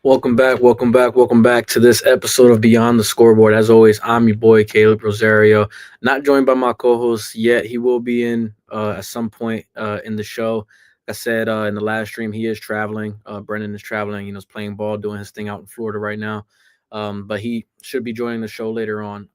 Welcome back to this episode of Beyond the Scoreboard. As always, I'm your boy Caleb Rosario. Not joined by my co-host yet. He will be in at some point in the show. I said in the last stream he is traveling. Brendan is traveling. He's playing ball, doing his thing out in Florida right now. But he should be joining the show later on.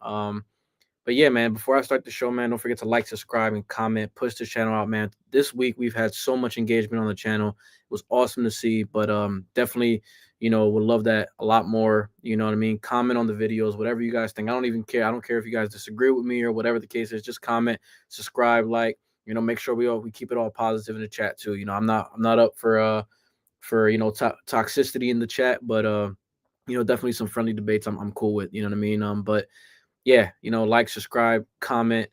But yeah, man, before I start the show, man, don't forget to like, subscribe, and comment. Push this channel out, man. This week we've had so much engagement on the channel. It was awesome to see, but definitely, would love that a lot more. You know what I mean? Comment on the videos, whatever you guys think. I don't even care. I don't care if you guys disagree with me or whatever the case is. Just comment, subscribe, like, make sure we keep it all positive in the chat too. I'm not up for toxicity in the chat, but definitely some friendly debates I'm cool with. You know what I mean? But yeah, like, subscribe, comment,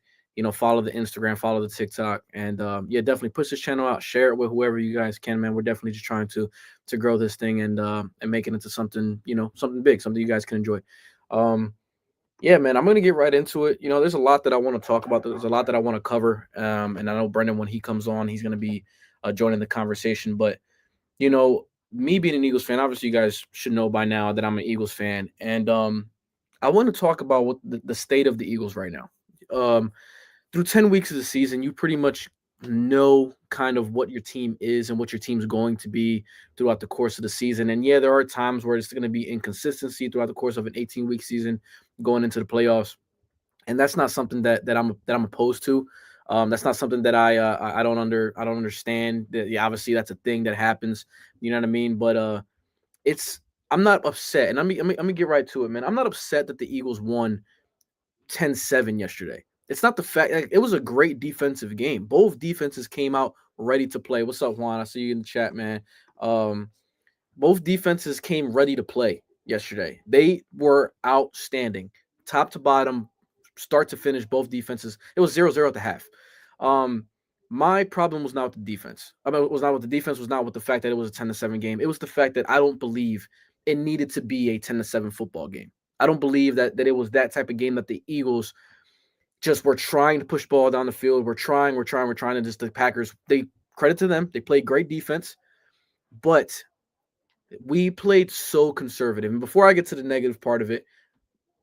follow the Instagram, follow the TikTok, and yeah, definitely push this channel out, share it with whoever you guys can, man. We're definitely just trying to grow this thing and make it into something, something big, something you guys can enjoy. Yeah, man, I'm gonna get right into it. There's a lot that I want to talk about. There's a lot that I want to cover. And I know Brendan, when he comes on, he's gonna be joining the conversation. But me being an Eagles fan, obviously you guys should know by now that I'm an Eagles fan, and I want to talk about what the state of the Eagles right now. Through 10 weeks of the season, you pretty much know kind of what your team is and what your team's going to be throughout the course of the season. And yeah, there are times where it's going to be inconsistency throughout the course of an 18-week season going into the playoffs. And that's not something that I'm opposed to. That's not something that I don't understand. That, yeah, obviously that's a thing that happens. You know what I mean? But it's I'm not upset, and let me get right to it, man. I'm not upset that the Eagles won 10-7 yesterday. It's not the fact, like, it was a great defensive game. Both defenses came out ready to play. What's up, Juan? I see you in the chat, man. Um, both defenses came ready to play yesterday. They were outstanding, top to bottom, start to finish. Both defenses. It was 0-0 at the half. Um, my problem was not with the defense. I mean, it was not with the defense. Was not with the fact that it was a 10-7 game. It was the fact that I don't believe it needed to be a 10-7 football game. I don't believe that it was that type of game that the Eagles just were trying to push ball down the field. We're trying, and just the Packers, they, credit to them, they played great defense, but we played so conservative. And before I get to the negative part of it,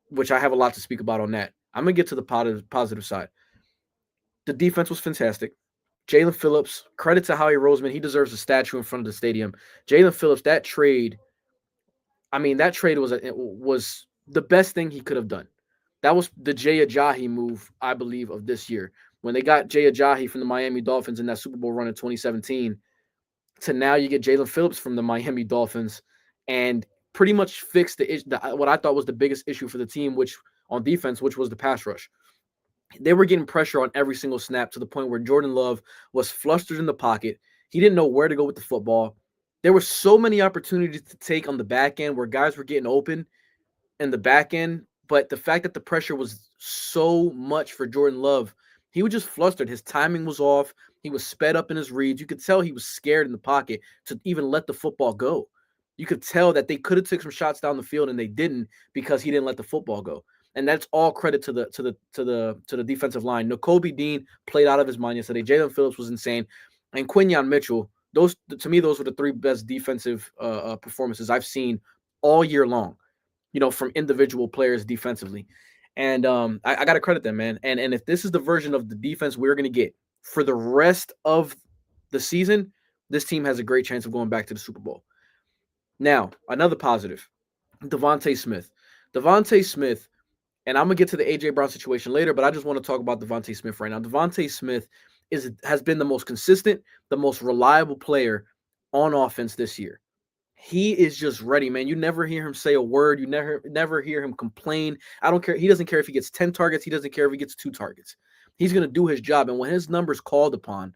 which I have a lot to speak about on that, I'm going to get to the positive side. The defense was fantastic. Jalen Phillips, credit to Howie Roseman. He deserves a statue in front of the stadium. Jalen Phillips, that trade was the best thing he could have done. That was the Jay Ajayi move, I believe, of this year. When they got Jay Ajayi from the Miami Dolphins in that Super Bowl run in 2017, to now you get Jalen Phillips from the Miami Dolphins, and pretty much fixed what I thought was the biggest issue for the team, which on defense, which was the pass rush. They were getting pressure on every single snap to the point where Jordan Love was flustered in the pocket. He didn't know where to go with the football. There were so many opportunities to take on the back end where guys were getting open in the back end, but the fact that the pressure was so much for Jordan Love, he was just flustered. His timing was off. He was sped up in his reads. You could tell he was scared in the pocket to even let the football go. You could tell that they could have took some shots down the field and they didn't because he didn't let the football go. And that's all credit to the defensive line. Nakobe Dean played out of his mind yesterday. Jalen Phillips was insane, and Quinyon Mitchell. Those were the three best defensive performances I've seen all year long. From individual players defensively. And I got to credit them, man. And if this is the version of the defense we're going to get for the rest of the season, this team has a great chance of going back to the Super Bowl. Now, another positive, Devontae Smith. Devontae Smith, And I'm gonna get to the AJ Brown situation later, but I just want to talk about Devontae Smith right now. Devontae Smith has been the most consistent, the most reliable player on offense this year. He is just ready, man. You never hear him say a word. You never hear him complain. I don't care. He doesn't care if he gets 10 targets. He doesn't care if he gets 2 targets. He's going to do his job. And when his number's called upon,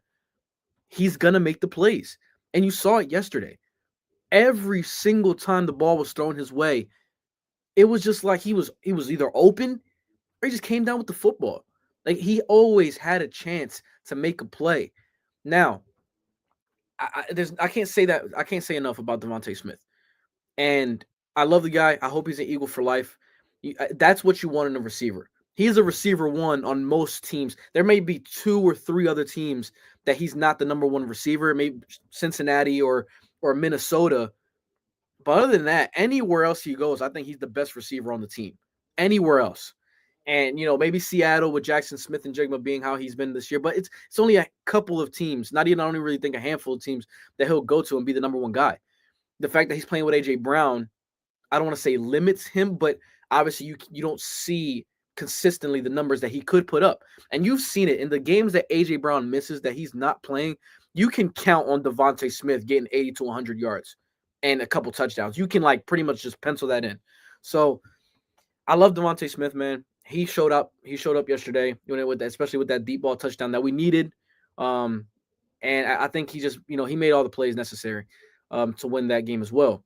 he's going to make the plays. And you saw it yesterday. Every single time the ball was thrown his way, it was just like he was either open or he just came down with the football. Like, he always had a chance to make a play. Now, I can't say enough about Devontae Smith. And I love the guy. I hope he's an Eagle for life. That's what you want in a receiver. He's a receiver one on most teams. There may be 2 or 3 other teams that he's not the number 1 receiver, maybe Cincinnati or Minnesota. But other than that, anywhere else he goes, I think he's the best receiver on the team. Anywhere else. And, maybe Seattle with Jackson Smith and Jigma being how he's been this year. But it's only a couple of teams, I don't even really think a handful of teams that he'll go to and be the number 1 guy. The fact that he's playing with AJ Brown, I don't want to say limits him, but obviously you don't see consistently the numbers that he could put up. And you've seen it in the games that AJ Brown misses that he's not playing. You can count on Devontae Smith getting 80 to 100 yards and a couple touchdowns. You can pretty much just pencil that in. So I love Devontae Smith, man. He showed up. He showed up yesterday, especially with that deep ball touchdown that we needed. And I think he just, he made all the plays necessary to win that game as well.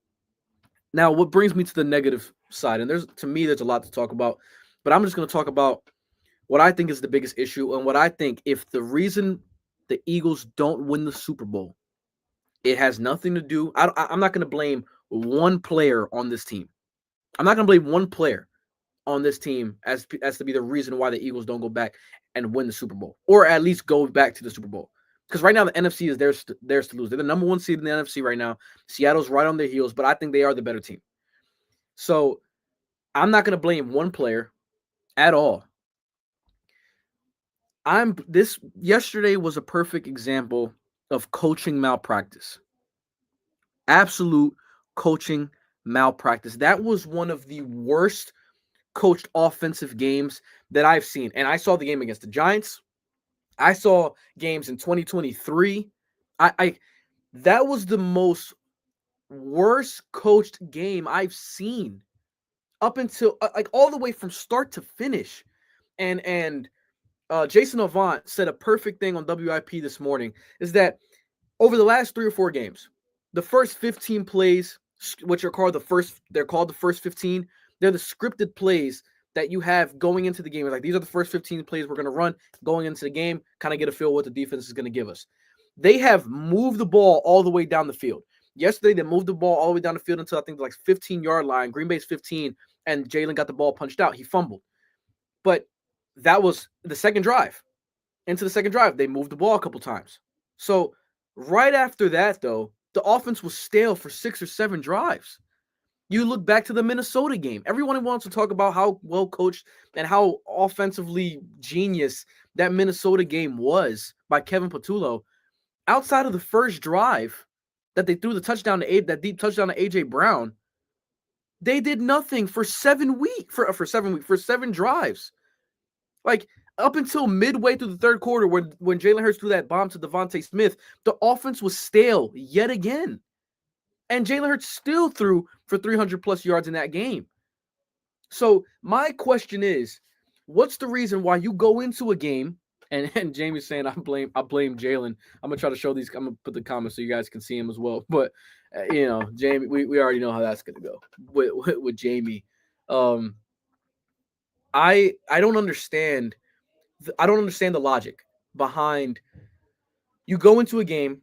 Now, what brings me to the negative side, and there's a lot to talk about, but I'm just going to talk about what I think is the biggest issue and what I think if the reason the Eagles don't win the Super Bowl, it has nothing to do. I'm not going to blame one player on this team. I'm not going to blame one player on this team as to be the reason why the Eagles don't go back and win the Super Bowl, or at least go back to the Super Bowl. Because right now the NFC is theirs to lose. They're the number 1 seed in the NFC right now. Seattle's right on their heels, but I think they are the better team. So I'm not going to blame one player at all. Yesterday was a perfect example of coaching malpractice. Absolute coaching malpractice. That was one of the worst coached offensive games that I've seen. And I saw the game against the Giants. I saw games in 2023. That was the most worst coached game I've seen up until all the way from start to finish. And Jason Avant said a perfect thing on WIP this morning is that over the last 3 or 4 games, the first 15 plays, which are called they're called the first 15. They're the scripted plays that you have going into the game. Like, these are the first 15 plays we're going to run going into the game, kind of get a feel what the defense is going to give us. They have moved the ball all the way down the field. Yesterday, they moved the ball all the way down the field until I think like 15-yard line. Green Bay's 15, and Jalen got the ball punched out. He fumbled. But that was the second drive. Into the second drive, they moved the ball a couple times. So right after that, though, the offense was stale for 6 or 7 drives. You look back to the Minnesota game. Everyone wants to talk about how well coached and how offensively genius that Minnesota game was by Kevin Patullo. Outside of the first drive that they threw that deep touchdown to AJ Brown, they did nothing for 7 drives. Like, up until midway through the third quarter, when Jalen Hurts threw that bomb to Devontae Smith, the offense was stale yet again. And Jalen Hurts still threw for 300-plus yards in that game. So my question is, what's the reason why you go into a game, and Jamie's saying I blame Jalen. I'm going to try to show these. I'm going to put the comments so you guys can see him as well. But, Jamie, we already know how that's going to go with Jamie. I don't understand. I don't understand the logic behind you go into a game,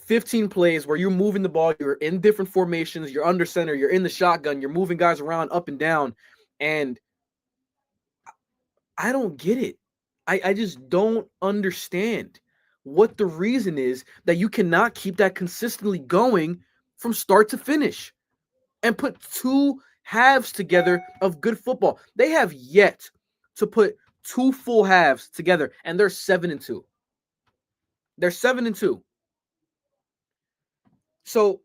15 plays where you're moving the ball, you're in different formations, you're under center, you're in the shotgun, you're moving guys around up and down, and I don't get it. I just don't understand what the reason is that you cannot keep that consistently going from start to finish and put 2 halves together of good football. They have yet to put 2 full halves together, and they're 7-2. They're 7-2. So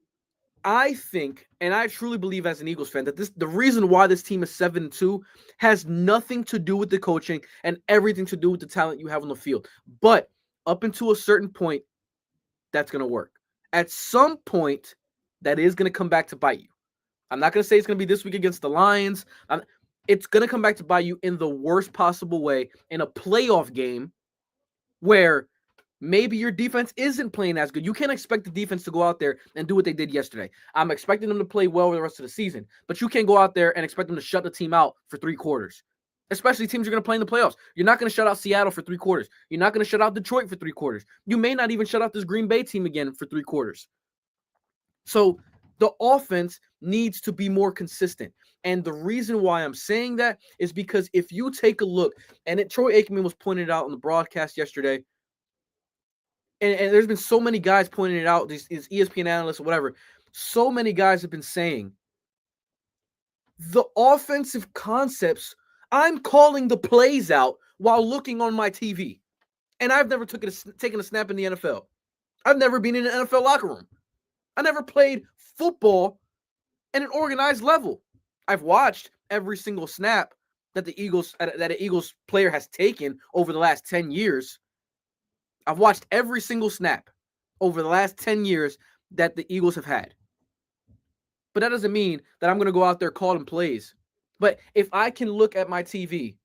I think, and I truly believe as an Eagles fan, that the reason why this team is 7-2 has nothing to do with the coaching and everything to do with the talent you have on the field. But up until a certain point, that's going to work. At some point, that is going to come back to bite you. I'm not going to say it's going to be this week against the Lions. It's going to come back to bite you in the worst possible way in a playoff game where maybe your defense isn't playing as good. You can't expect the defense to go out there and do what they did yesterday. I'm expecting them to play well the rest of the season, but you can't go out there and expect them to shut the team out for 3 quarters, especially teams you're going to play in the playoffs. You're not going to shut out Seattle for 3 quarters. You're not going to shut out Detroit for 3 quarters. You may not even shut out this Green Bay team again for 3 quarters. So the offense needs to be more consistent. And the reason why I'm saying that is because if you take a look, and Troy Aikman was pointing it out on the broadcast yesterday, and there's been so many guys pointing it out, these ESPN analysts or whatever, so many guys have been saying the offensive concepts, I'm calling the plays out while looking on my TV. And I've never taken a snap in the NFL. I've never been in an NFL locker room. I never played football at an organized level. I've watched every single snap that an Eagles player has taken over the last 10 years. I've watched every single snap over the last 10 years that the Eagles have had. But that doesn't mean that I'm going to go out there calling plays. But if I can look at my TV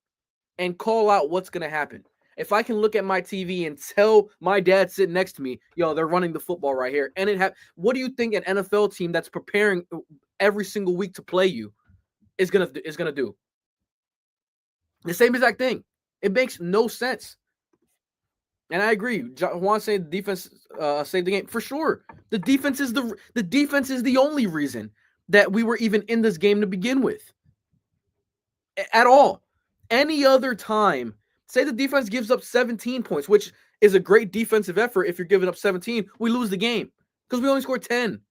and call out what's going to happen, if I can look at my TV and tell my dad sitting next to me, yo, they're running the football right here. And what do you think an NFL team that's preparing every single week to play you is gonna do? The same exact thing. It makes no sense. And I agree. Juan saying the defense saved the game. For sure. The defense is the only reason that we were even in this game to begin with. At all. Any other time, say the defense gives up 17 points, which is a great defensive effort. If you're giving up 17, we lose the game because we only scored 10.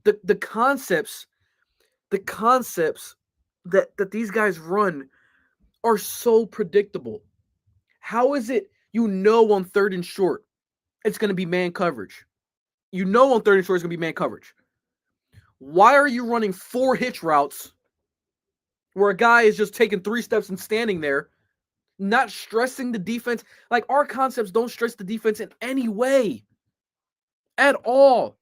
The concepts that these guys run are so predictable. How is it on 3rd and short it's going to be man coverage? On 3rd and short it's going to be man coverage. Why are you running 4 hitch routes where a guy is just taking 3 steps and standing there, not stressing the defense? Like, our concepts don't stress the defense in any way at all.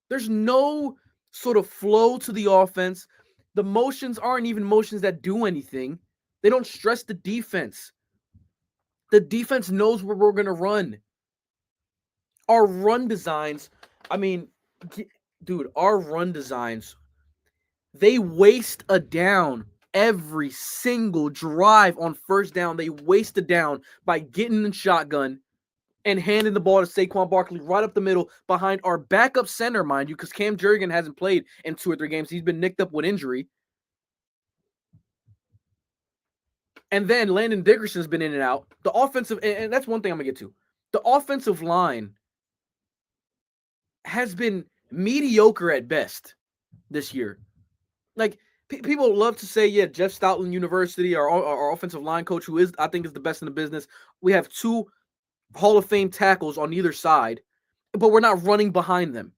There's no sort of flow to the offense. The motions aren't even motions that do anything. They don't stress the defense. The defense knows where we're going to run. Our run designs, our run designs, they waste a down every single drive on 1st down. They waste a down by getting in shotgun and handing the ball to Saquon Barkley right up the middle behind our backup center, mind you, because Cam Jurgen hasn't played in 2 or 3 games. He's been nicked up with injury. And then Landon Dickerson's been in and out. The offensive, and that's one thing I'm going to get to. The offensive line has been mediocre at best this year. Like, people love to say, yeah, Jeff Stoutland University, our offensive line coach, who I think is the best in the business. We have 2 Hall of Fame tackles on either side, but we're not running behind them.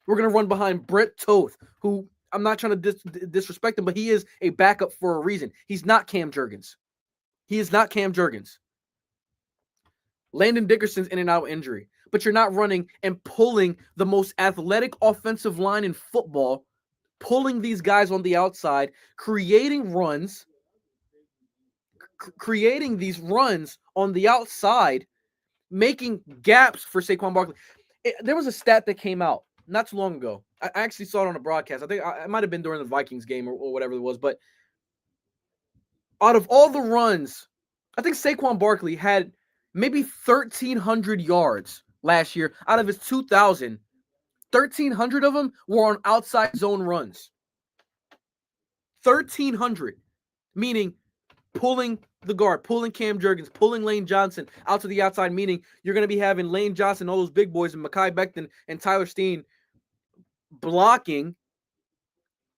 We're going to run behind Brett Toth, who I'm not trying to disrespect him, but he is a backup for a reason. He's not Cam Jurgens. He is not Cam Jurgens. Landon Dickerson's in and out of injury, but you're not running and pulling the most athletic offensive line in football, pulling these guys on the outside, creating these runs on the outside, making gaps for Saquon Barkley. There was a stat that came out not too long ago. I actually saw it on a broadcast. I think it might have been during the Vikings game or whatever it was, but out of all the runs, I think Saquon Barkley had maybe 1,300 yards last year out of his 2,000. 1,300 of them were on outside zone runs. 1,300, meaning pulling the guard, pulling Cam Jurgens, pulling Lane Johnson out to the outside, meaning you're going to be having Lane Johnson, all those big boys, and Mekhi Becton and Tyler Steen blocking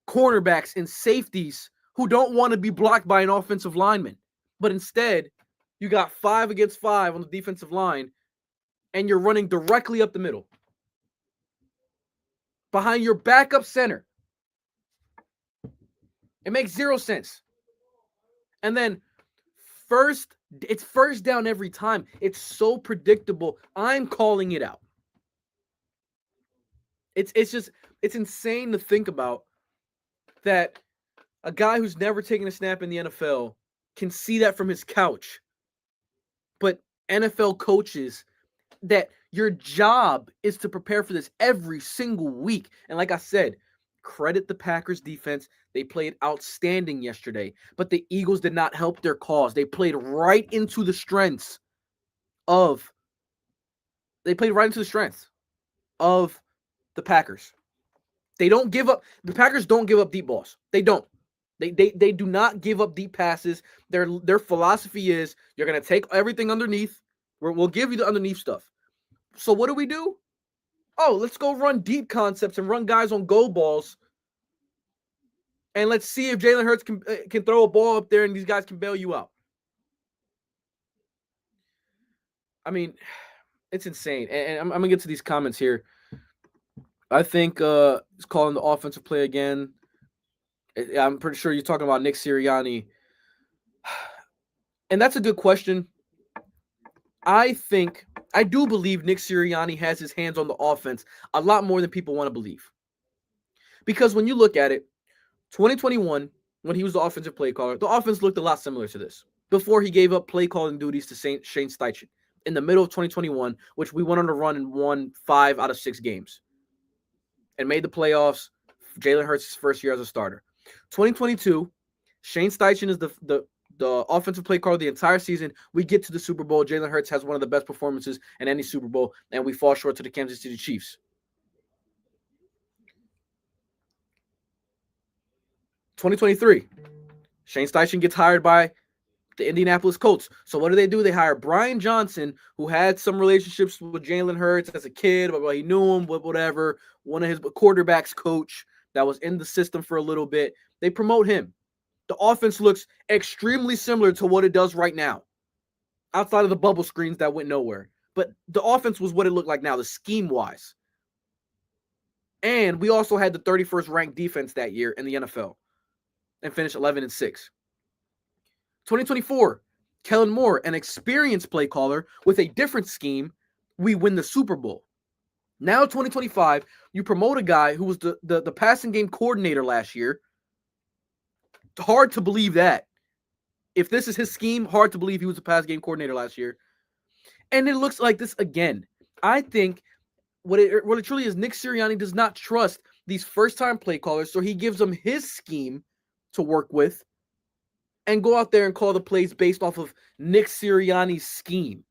cornerbacks and safeties who don't want to be blocked by an offensive lineman. But instead, you got 5 against 5 on the defensive line, and you're running directly up the middle. behind your backup center. It makes zero sense. And then it's first down every time. It's so predictable. I'm calling it out. It's insane to think about that a guy who's never taken a snap in the NFL can see that from his couch. But NFL coaches, that your job is to prepare for this every single week. And like I said, credit the Packers defense. They played outstanding yesterday, but the Eagles did not help their cause. They played right into the strengths of the Packers. They don't give up. The Packers don't give up deep balls. They don't. They do not give up deep passes. Their philosophy is you're going to take everything underneath. We'll give you the underneath stuff. So what do? Oh, let's go run deep concepts and run guys on go balls. And let's see if Jalen Hurts can throw a ball up there and these guys can bail you out. I mean, it's insane. And I'm going to get to these comments here. I think he's calling the offensive play again. I'm pretty sure you're talking about Nick Sirianni. And that's a good question. I do believe Nick Sirianni has his hands on the offense a lot more than people want to believe. Because when you look at it, 2021, when he was the offensive play caller, the offense looked a lot similar to this before he gave up play calling duties to Shane Steichen in the middle of 2021, which we went on a run and won 5 out of 6 games and made the playoffs. Jalen Hurts' first year as a starter. 2022, Shane Steichen is the offensive play caller the entire season. We get to the Super Bowl. Jalen Hurts has one of the best performances in any Super Bowl, and we fall short to the Kansas City Chiefs. 2023, Shane Steichen gets hired by the Indianapolis Colts. So what do? They hire Brian Johnson, who had some relationships with Jalen Hurts as a kid, but he knew him, whatever. One of his quarterbacks coach that was in the system for a little bit. They promote him. The offense looks extremely similar to what it does right now, outside of the bubble screens that went nowhere. But the offense was what it looked like now, the scheme-wise. And we also had the 31st ranked defense that year in the NFL and finished 11-6. 2024, Kellen Moore, an experienced play caller with a different scheme, we win the Super Bowl. Now 2025, you promote a guy who was the passing game coordinator last year. Hard to believe that. If this is his scheme, hard to believe he was a pass game coordinator last year. And it looks like this again. I think what it truly is, Nick Sirianni does not trust these first-time play callers, so he gives them his scheme to work with and go out there and call the plays based off of Nick Sirianni's scheme,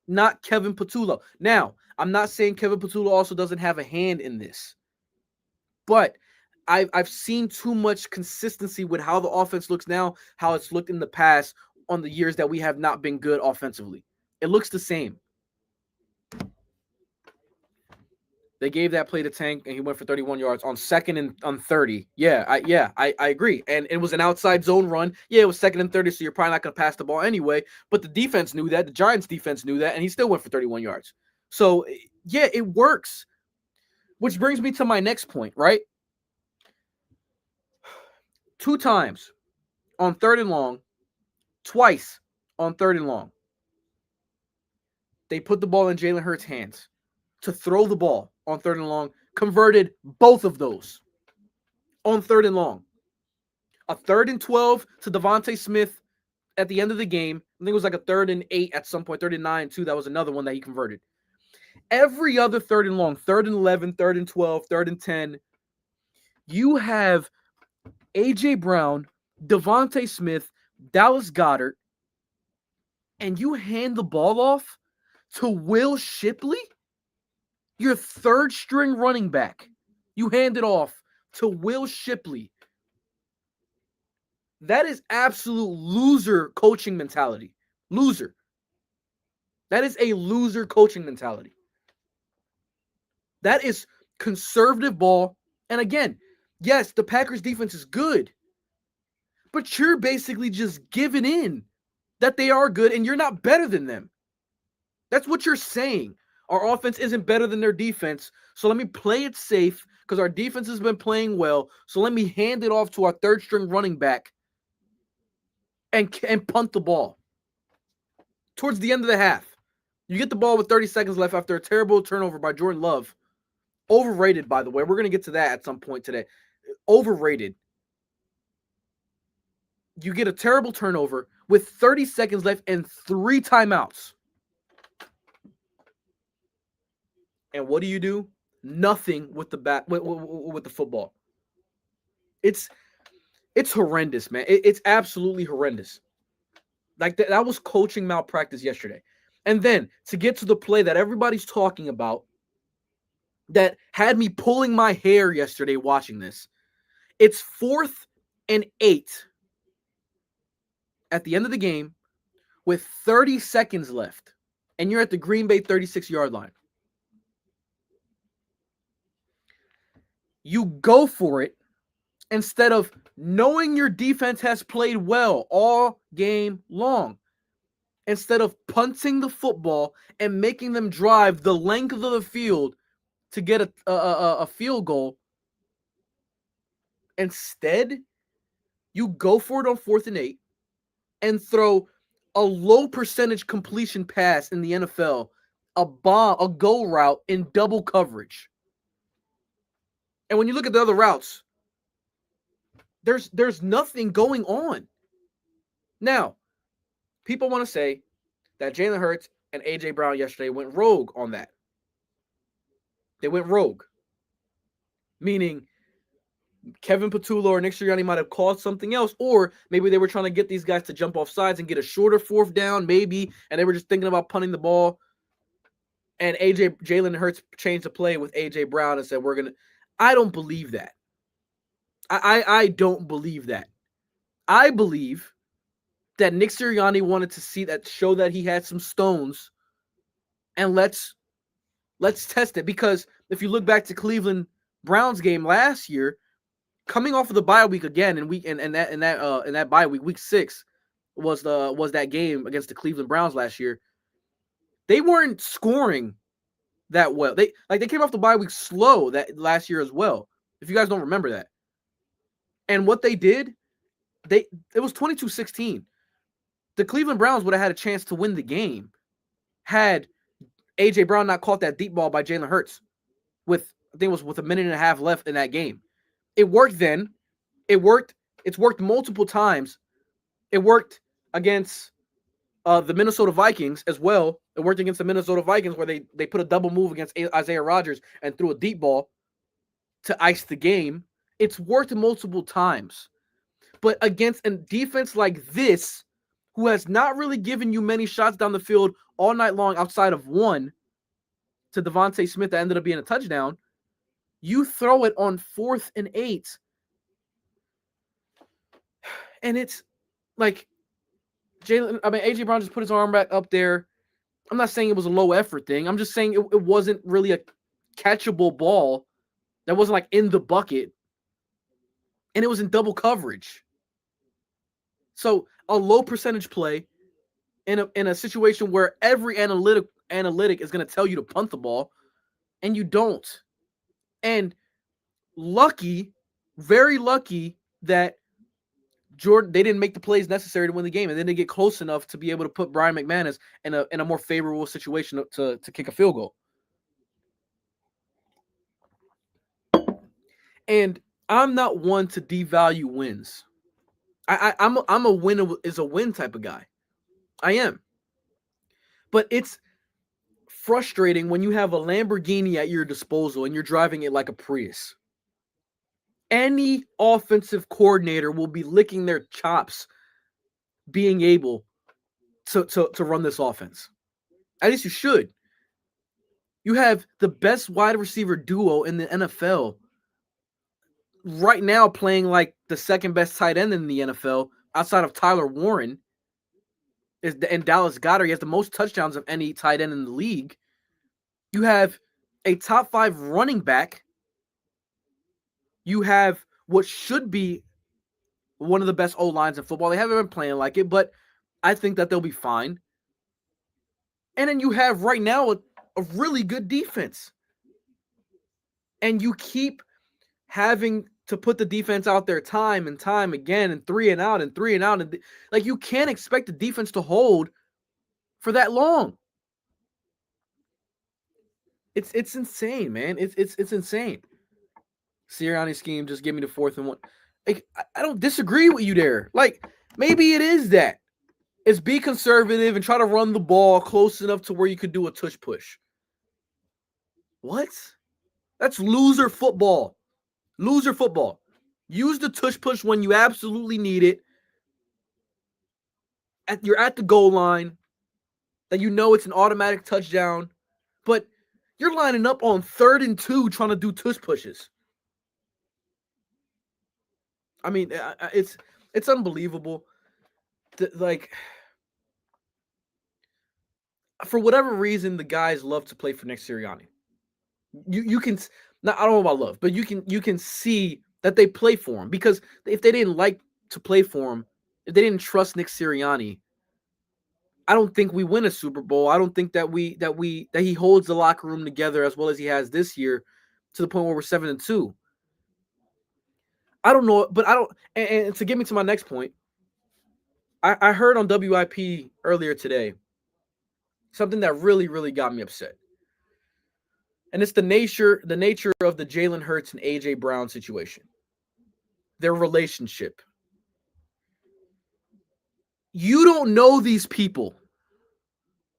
not Kevin Patullo. Now, I'm not saying Kevin Patullo also doesn't have a hand in this, but I've seen too much consistency with how the offense looks now, how it's looked in the past on the years that we have not been good offensively. It looks the same. They gave that play to Tank, and he went for 31 yards on 2nd and on 30. I agree. And it was an outside zone run. Yeah, it was 2nd and 30, so you're probably not going to pass the ball anyway. But the defense knew that. The Giants defense knew that, and he still went for 31 yards. So, yeah, it works. Which brings me to my next point, right? 2 times on 3rd and long, twice on 3rd and long, they put the ball in Jalen Hurts' hands to throw the ball on 3rd and long, converted both of those on 3rd and long. A 3rd and 12 to Devontae Smith at the end of the game. I think it was like a 3rd and 8 at some point, 3rd and 9 too. That was another one that he converted. Every other 3rd and long, 3rd and 11, 3rd and 12, 3rd and 10, you have A.J. Brown, Devontae Smith, Dallas Goedert, and you hand the ball off to Will Shipley, your 3rd string running back. You hand it off to Will Shipley. That is absolute loser coaching mentality. Loser. That is a loser coaching mentality. That is conservative ball. And again, yes, the Packers defense is good, but you're basically just giving in that they are good and you're not better than them. That's what you're saying. Our offense isn't better than their defense, so let me play it safe because our defense has been playing well. So let me hand it off to our third string running back and punt the ball. Towards the end of the half, you get the ball with 30 seconds left after a terrible turnover by Jordan Love. Overrated, by the way. We're going to get to that at some point today. Overrated. You get a terrible turnover with 30 seconds left and 3 timeouts. And what do? Nothing with the with the football. It's horrendous, man. It's absolutely horrendous. Like that was coaching malpractice yesterday. And then to get to the play that everybody's talking about that had me pulling my hair yesterday watching this. It's 4th and 8 at the end of the game with 30 seconds left. And you're at the Green Bay 36-yard line. You go for it instead of knowing your defense has played well all game long. Instead of punting the football and making them drive the length of the field to get a field goal, instead, you go for it on 4th and 8 and throw a low percentage completion pass in the NFL, a go route in double coverage. And when you look at the other routes, there's nothing going on. Now, people want to say that Jalen Hurts and A.J. Brown yesterday went rogue on that. They went rogue. Meaning Kevin Patullo or Nick Sirianni might have called something else, or maybe they were trying to get these guys to jump off sides and get a shorter 4th down, maybe, and they were just thinking about punting the ball. And Jalen Hurts changed the play with A.J. Brown and said, we're going to – I don't believe that. I don't believe that. I believe that Nick Sirianni wanted to show that he had some stones, and let's test it. Because if you look back to Cleveland Browns game last year, coming off of the bye week again, in that bye week 6 was that game against the Cleveland Browns last year. They weren't scoring that well. They came off the bye week slow that last year as well. If you guys don't remember that. And what they did, it was 22-16. The Cleveland Browns would have had a chance to win the game had A.J. Brown not caught that deep ball by Jalen Hurts with a minute and a half left in that game. It worked then. It worked. It's worked multiple times. It worked against the Minnesota Vikings as well. It worked against the Minnesota Vikings where they put a double move against Isaiah Rodgers and threw a deep ball to ice the game. It's worked multiple times. But against a defense like this, who has not really given you many shots down the field all night long outside of one to Devontae Smith that ended up being a touchdown, you throw it on 4th and 8. And it's like A.J. Brown just put his arm back up there. I'm not saying it was a low effort thing. I'm just saying it wasn't really a catchable ball that wasn't like in the bucket. And it was in double coverage. So a low percentage play in a situation where every analytic is going to tell you to punt the ball, and you don't. And very lucky that they didn't make the plays necessary to win the game, and then they get close enough to be able to put Brian McManus in a more favorable situation to kick a field goal. And I'm not one to devalue wins. I'm a win is a win type of guy. I am. But it's frustrating when you have a Lamborghini at your disposal and you're driving it like a Prius. Any offensive coordinator will be licking their chops being able to run this offense. At least you should. You have the best wide receiver duo in the NFL right now playing like the second best tight end in the NFL outside of Tyler Warren and Dallas Goedert. He has the most touchdowns of any tight end in the league. You have a top 5 running back. You have what should be one of the best O-lines in football. They haven't been playing like it, but I think that they'll be fine. And then you have right now a really good defense. And you keep having to put the defense out there time and time again, and 3 and out and 3 and out. And like, you can't expect the defense to hold for that long. It's insane, man. It's insane. Sirianni scheme, just give me the 4th and 1. Like, I don't disagree with you there. Like, maybe it is that. It's be conservative and try to run the ball close enough to where you could do a tush push. What? That's loser football. Loser football. Use the tush push when you absolutely need it. You're at the goal line. That you know it's an automatic touchdown. But you're lining up on 3rd and 2 trying to do tush pushes. I mean, it's unbelievable. Like, for whatever reason, the guys love to play for Nick Sirianni. You can, not, I don't know about love, but you can see that they play for him, because if they didn't like to play for him, if they didn't trust Nick Sirianni, I don't think we win a Super Bowl. I don't think that he holds the locker room together as well as he has this year, to the point where we're 7-2. I don't know, but I don't. And to get me to my next point, I heard on WIP earlier today something that really, really got me upset. And it's the nature of the Jalen Hurts and AJ Brown situation. Their relationship. You don't know these people.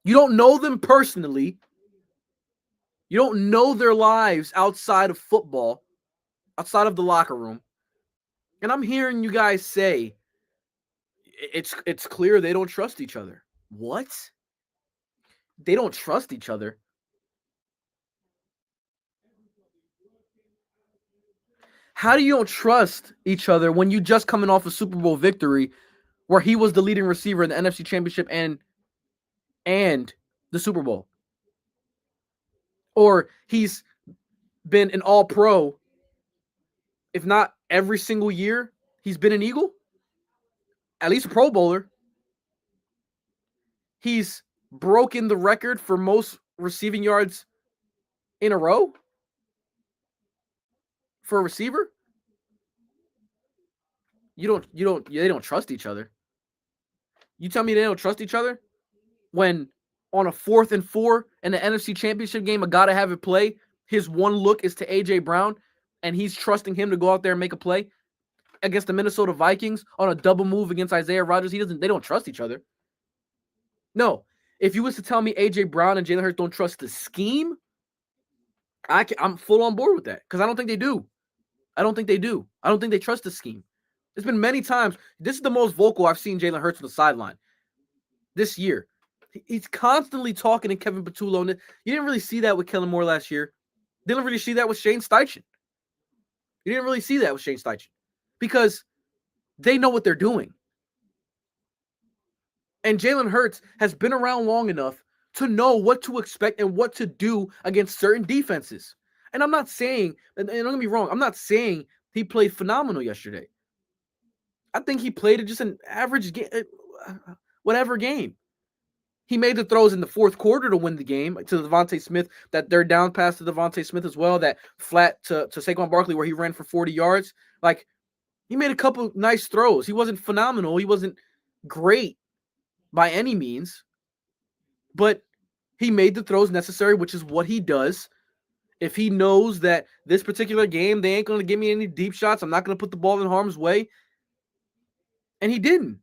You don't know them personally. You don't know their lives outside of football, outside of the locker room. And I'm hearing you guys say it's clear they don't trust each other. What? They don't trust each other? How do you don't trust each other when you just coming off a Super Bowl victory where he was the leading receiver in the NFC Championship and the Super Bowl? Or he's been an All-Pro, if not every single year he's been an Eagle, at least a Pro Bowler. He's broken the record for most receiving yards in a row for a receiver. They don't trust each other. You tell me they don't trust each other when on a 4th and 4 in the NFC Championship game, a gotta have it play, his one look is to AJ Brown, and he's trusting him to go out there and make a play against the Minnesota Vikings on a double move against Isaiah Rodgers. They don't trust each other. No. If you was to tell me AJ Brown and Jalen Hurts don't trust the scheme, I'm full on board with that, because I don't think they do. I don't think they trust the scheme. There's been many times. This is the most vocal I've seen Jalen Hurts on the sideline this year. He's constantly talking to Kevin Patullo. You didn't really see that with Kellen Moore last year. Didn't really see that with Shane Steichen. You didn't really see that with Shane Steichen, because they know what they're doing. And Jalen Hurts has been around long enough to know what to expect and what to do against certain defenses. And I'm not saying, and don't get me wrong, I'm not saying he played phenomenal yesterday. I think he played just an average game, whatever game. He made the throws in the 4th quarter to win the game to Devontae Smith, that third down pass to Devontae Smith as well, that flat to Saquon Barkley where he ran for 40 yards. Like, he made a couple nice throws. He wasn't phenomenal. He wasn't great by any means, but he made the throws necessary, which is what he does. If he knows that this particular game, they ain't going to give me any deep shots, I'm not going to put the ball in harm's way. And he didn't.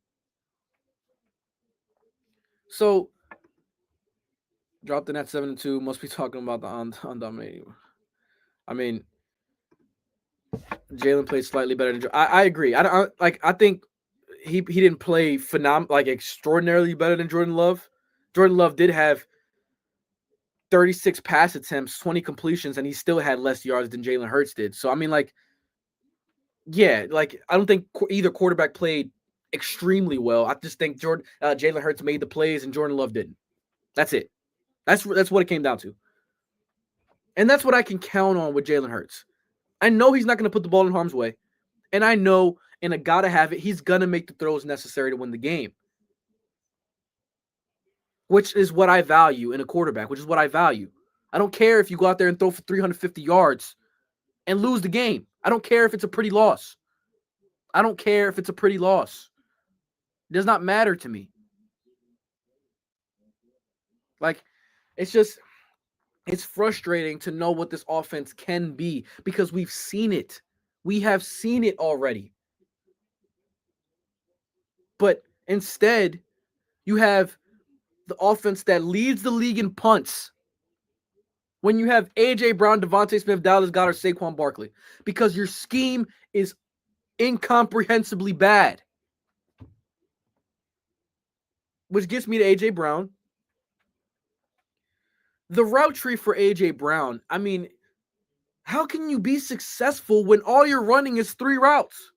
So, dropped in at 7-2. Must be talking about the undominating. I mean, Jalen played slightly better than I agree. I think he didn't play extraordinarily better than Jordan Love. Jordan Love did have 36 pass attempts, 20 completions, and he still had less yards than Jalen Hurts did. So, I mean, I don't think either quarterback played extremely well. I just think Jalen Hurts made the plays and Jordan Love didn't. That's it. That's what it came down to. And that's what I can count on with Jalen Hurts. I know he's not going to put the ball in harm's way. And I know in a gotta have it, he's going to make the throws necessary to win the game. Which is what I value in a quarterback, which is what I value. I don't care if you go out there and throw for 350 yards and lose the game. I don't care if it's a pretty loss. I don't care if it's a pretty loss. It does not matter to me. Like, it's frustrating to know what this offense can be because we've seen it. We have seen it already. But instead, you have the offense that leads the league in punts. When you have A.J. Brown, Devontae Smith, Dallas Goedert, Saquon Barkley. Because your scheme is incomprehensibly bad. Which gets me to A.J. Brown. The route tree for A.J. Brown, I mean, how can you be successful when all you're running is 3 routes?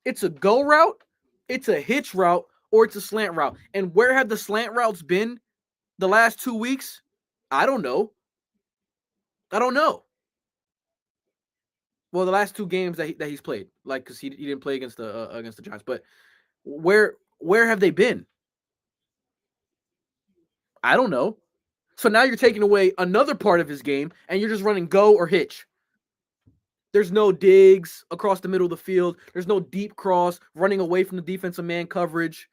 It's a go route, it's a hitch route, or it's a slant route. And where have the slant routes been the last 2 weeks? I don't know. Well, the last 2 games that he's played, like, because he didn't play against the Giants. But where have they been? I don't know. So now you're taking away another part of his game, and you're just running go or hitch. There's no digs across the middle of the field. There's no deep cross, running away from the defensive man coverage.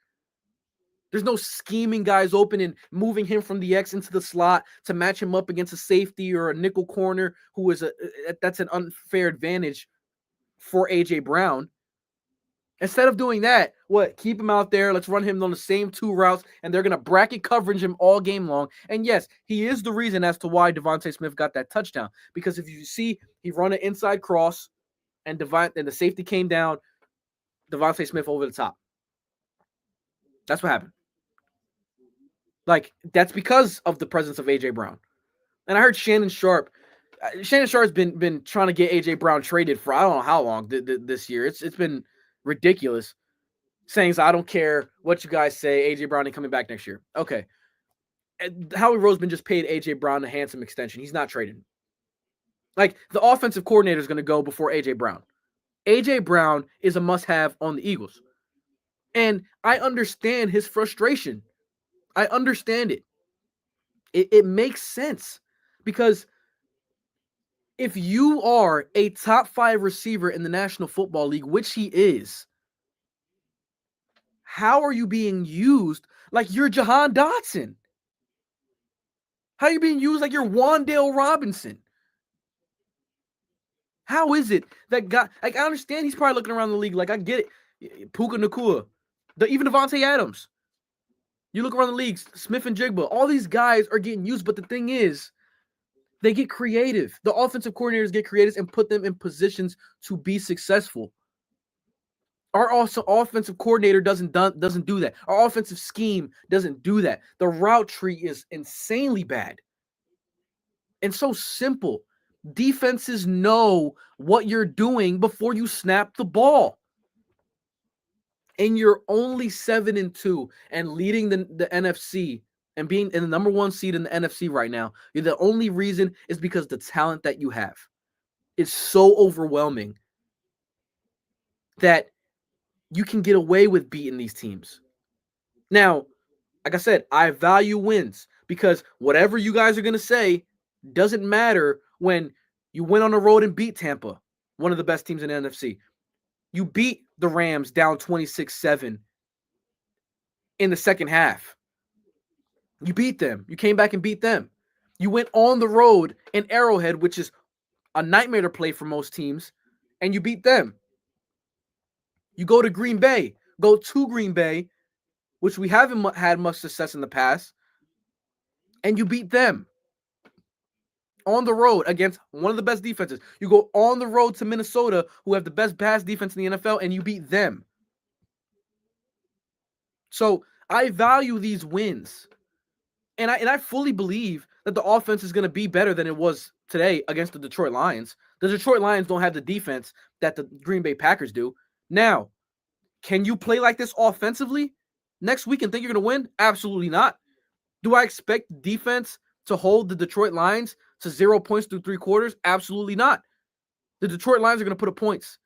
There's no scheming guys open and moving him from the X into the slot to match him up against a safety or a nickel corner who is that's an unfair advantage for A.J. Brown. Instead of doing that, keep him out there. Let's run him on the same 2 routes, and they're going to bracket coverage him all game long. And yes, he is the reason as to why Devontae Smith got that touchdown. Because if you see, he run an inside cross, and the safety came down, Devontae Smith over the top. That's what happened. Like, that's because of the presence of A.J. Brown. And I heard Shannon Sharp's been trying to get A.J. Brown traded for I don't know how long this year. It's been ridiculous, saying, I don't care what you guys say, A.J. Brown ain't coming back next year. Okay. Howie Roseman just paid A.J. Brown a handsome extension. He's not traded. Like, the offensive coordinator is going to go before A.J. Brown. A.J. Brown is a must-have on the Eagles. And I understand his frustration. I understand it. It makes sense. Because if you are a top 5 receiver in the National Football League, which he is, how are you being used like you're Jahan Dotson? How are you being used like you're Wan'Dale Robinson? How is it that guy? Like, I understand he's probably looking around the league. Like, I get it. Puka Nacua, even Devontae Adams. You look around the league, Smith and Jigba. All these guys are getting used, but the thing is, they get creative. The offensive coordinators get creative and put them in positions to be successful. Our offensive coordinator doesn't do that. Our offensive scheme doesn't do that. The route tree is insanely bad and so simple. Defenses know what you're doing before you snap the ball. And you're only 7-2 and leading the NFC and being in the number 1 seed in the NFC right now. The only reason is because the talent that you have is so overwhelming that you can get away with beating these teams. Now, like I said, I value wins because whatever you guys are going to say doesn't matter when you went on the road and beat Tampa, one of the best teams in the NFC. You beat the Rams down 26-7 in the second half. You beat them. You came back and beat them. You went on the road in Arrowhead, which is a nightmare to play for most teams, and you beat them. You go to Green Bay, which we haven't had much success in the past, and you beat them on the road against one of the best defenses. You go on the road to Minnesota, who have the best pass defense in the NFL, and you beat them. So I value these wins, and I fully believe that the offense is going to be better than it was today against the Detroit Lions. The Detroit Lions don't have the defense that the Green Bay Packers do. Now, can you play like this offensively next week and think you're going to win? Absolutely not. Do I expect defense to hold the Detroit Lions to 0 points through 3 quarters? Absolutely not. The Detroit Lions are going to put up points.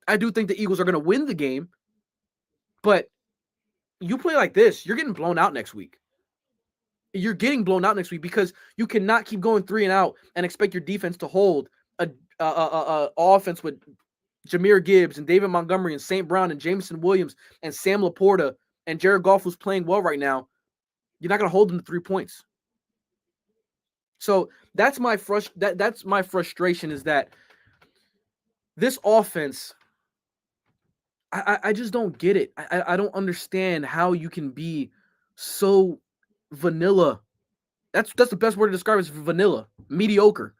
I do think the Eagles are going to win the game, but you play like this, you're getting blown out next week. You're getting blown out next week because you cannot keep going 3 and out and expect your defense to hold a offense with Jahmyr Gibbs and David Montgomery and St. Brown and Jameson Williams and Sam Laporta and Jared Goff, who's playing well right now. You're not going to hold them to 3 points. So that's my frustration is that this offense, I just don't get it. I don't understand how you can be so vanilla. That's the best word to describe it, is vanilla, mediocre,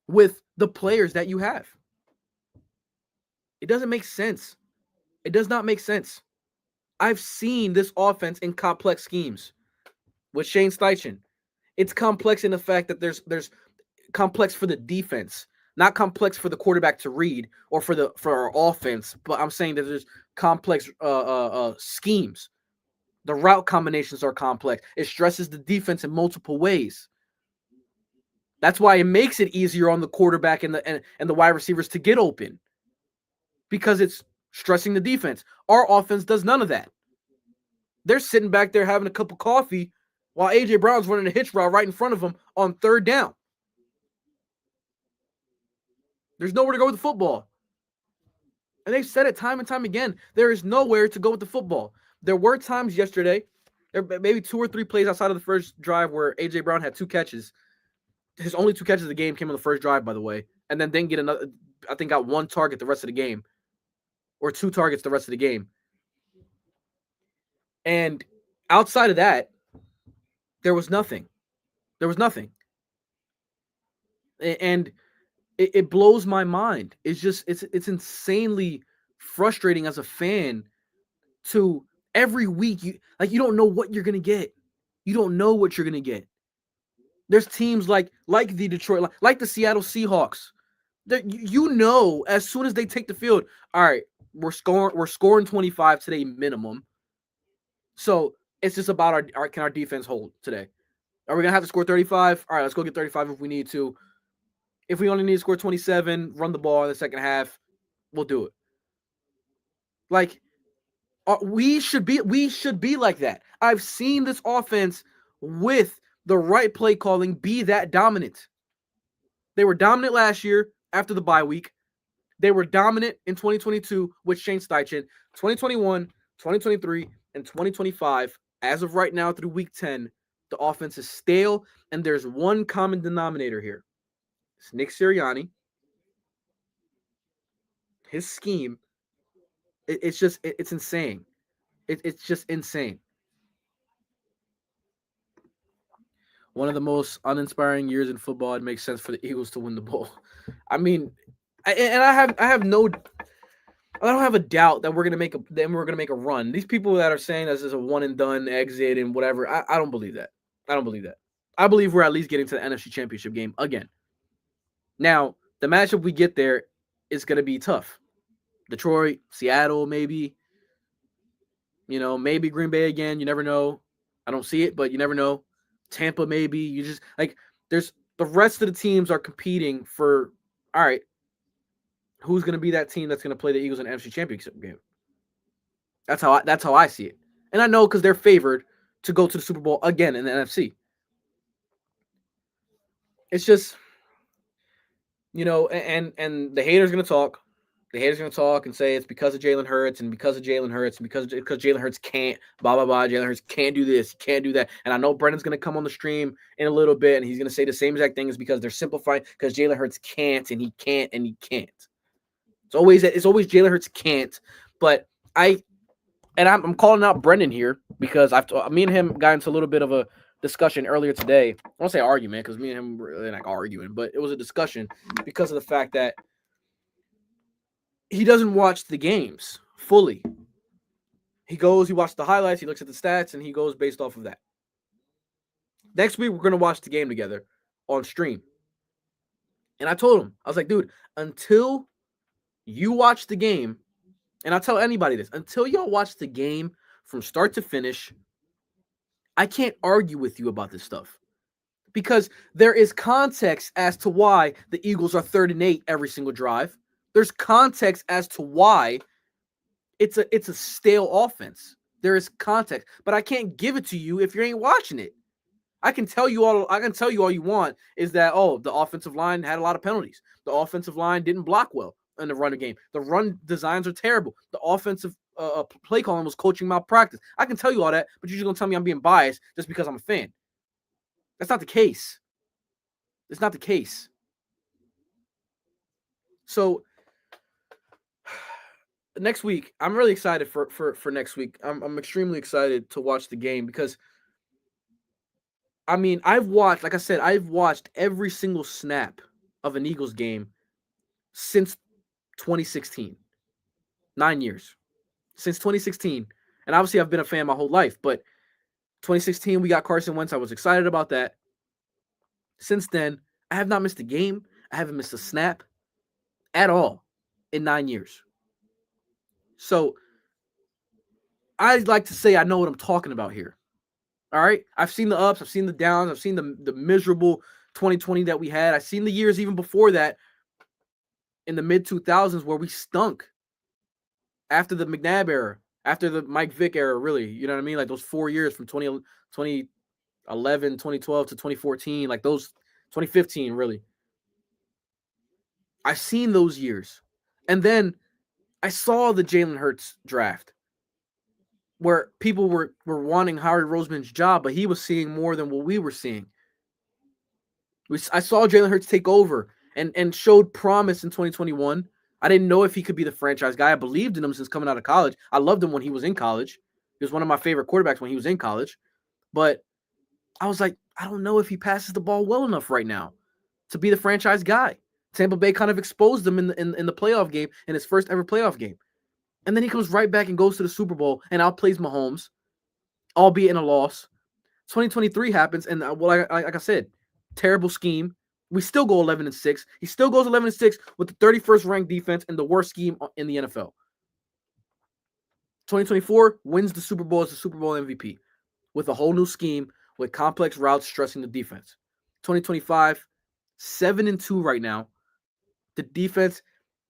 with the players that you have. It doesn't make sense. It does not make sense. I've seen this offense in complex schemes with Shane Steichen. It's complex in the fact that there's complex for the defense, not complex for the quarterback to read or for our offense. But I'm saying that there's complex schemes. The route combinations are complex. It stresses the defense in multiple ways. That's why it makes it easier on the quarterback and the wide receivers to get open, because it's stressing the defense. Our offense does none of that. They're sitting back there having a cup of coffee while A.J. Brown's running a hitch route right in front of them on 3rd down. There's nowhere to go with the football. And they've said it time and time again. There is nowhere to go with the football. There were times yesterday, maybe 2 or 3 plays outside of the first drive where A.J. Brown had 2 catches. His only 2 catches of the game came on the first drive, by the way, and then didn't get another. I think got 1 target the rest of the game, or 2 targets the rest of the game. And outside of that, there was nothing. There was nothing. And it blows my mind. It's just it's insanely frustrating as a fan to every week you don't know what you're gonna get. You don't know what you're gonna get. There's teams like the Detroit, like the Seattle Seahawks. You know, as soon as they take the field, all right, we're scoring 25 today minimum. So it's just about can our defense hold today? Are we gonna have to score 35? All right, let's go get 35 if we need to. If we only need to score 27, run the ball in the second half, we'll do it. Like, we should be like that. I've seen this offense with the right play calling be that dominant. They were dominant last year after the bye week. They were dominant in 2022 with Shane Steichen. 2021, 2023, and 2025, as of right now through week 10, the offense is stale, and there's one common denominator here. It's Nick Sirianni. His scheme, it's insane. It's just insane. One of the most uninspiring years in football. It makes sense for the Eagles to win the bowl. I mean, I don't have a doubt that we're gonna make a run. These people that are saying this is a one and done exit and whatever, I don't believe that. I don't believe that. I believe we're at least getting to the NFC Championship game again. Now, the matchup we get there is gonna be tough. Detroit, Seattle, maybe. Maybe Green Bay again. You never know. I don't see it, but you never know. Tampa, maybe. You just there's the rest of the teams are competing for. All right, who's going to be that team that's going to play the Eagles in the NFC Championship game? That's how I see it, and I know because they're favored to go to the Super Bowl again in the NFC. It's just, and the haters going to talk. The haters are going to talk and say it's because of Jalen Hurts and because Jalen Hurts can't, blah, blah, blah. Jalen Hurts can't do this, can't do that. And I know Brendan's going to come on the stream in a little bit, and he's going to say the same exact thing is because they're simplifying because Jalen Hurts can't and he can't and he can't. It's always Jalen Hurts can't. But I'm calling out Brendan here because me and him got into a little bit of a discussion earlier today. I won't say argument because me and him were really not arguing, but it was a discussion because of the fact that he doesn't watch the games fully. He watches the highlights, he looks at the stats, and he goes based off of that. Next week, we're going to watch the game together on stream. And I told him, I was like, dude, until you watch the game, and I'll tell anybody this, until y'all watch the game from start to finish, I can't argue with you about this stuff. Because there is context as to why the Eagles are 3rd and 8 every single drive. There's context as to why it's a stale offense. There is context, but I can't give it to you if you ain't watching it. I can tell you all you want is that, oh, the offensive line had a lot of penalties. The offensive line didn't block well in the running game. The run designs are terrible. The offensive play calling was coaching malpractice. I can tell you all that, but you're just going to tell me I'm being biased just because I'm a fan. That's not the case. It's not the case. So next week, I'm really excited for next week. I'm extremely excited to watch the game because, I mean, I've watched every single snap of an Eagles game since 2016. 9 years. Since 2016. And obviously I've been a fan my whole life, but 2016 we got Carson Wentz. I was excited about that. Since then, I have not missed a game. I haven't missed a snap at all in 9 years. So I'd like to say I know what I'm talking about here. All right? I've seen the ups, I've seen the downs, I've seen the miserable 2020 that we had. I've seen the years even before that in the mid-2000s where we stunk. After the McNabb era, after the Mike Vick era, really, you know what I mean? Like those 4 years from 2011, 2012 to 2014, like those 2015, really. I've seen those years. And then I saw the Jalen Hurts draft where people were wanting Howie Roseman's job, but he was seeing more than what we were seeing. I saw Jalen Hurts take over and showed promise in 2021. I didn't know if he could be the franchise guy. I believed in him since coming out of college. I loved him when he was in college. He was one of my favorite quarterbacks when he was in college. But I was like, I don't know if he passes the ball well enough right now to be the franchise guy. Tampa Bay kind of exposed him in the playoff game, in his first ever playoff game. And then he comes right back and goes to the Super Bowl and outplays Mahomes, albeit in a loss. 2023 happens, and like I said, terrible scheme. We still go 11-6. He still goes 11-6 with the 31st ranked defense and the worst scheme in the NFL. 2024 wins the Super Bowl as the Super Bowl MVP with a whole new scheme with complex routes stressing the defense. 2025, 7-2 right now. The defense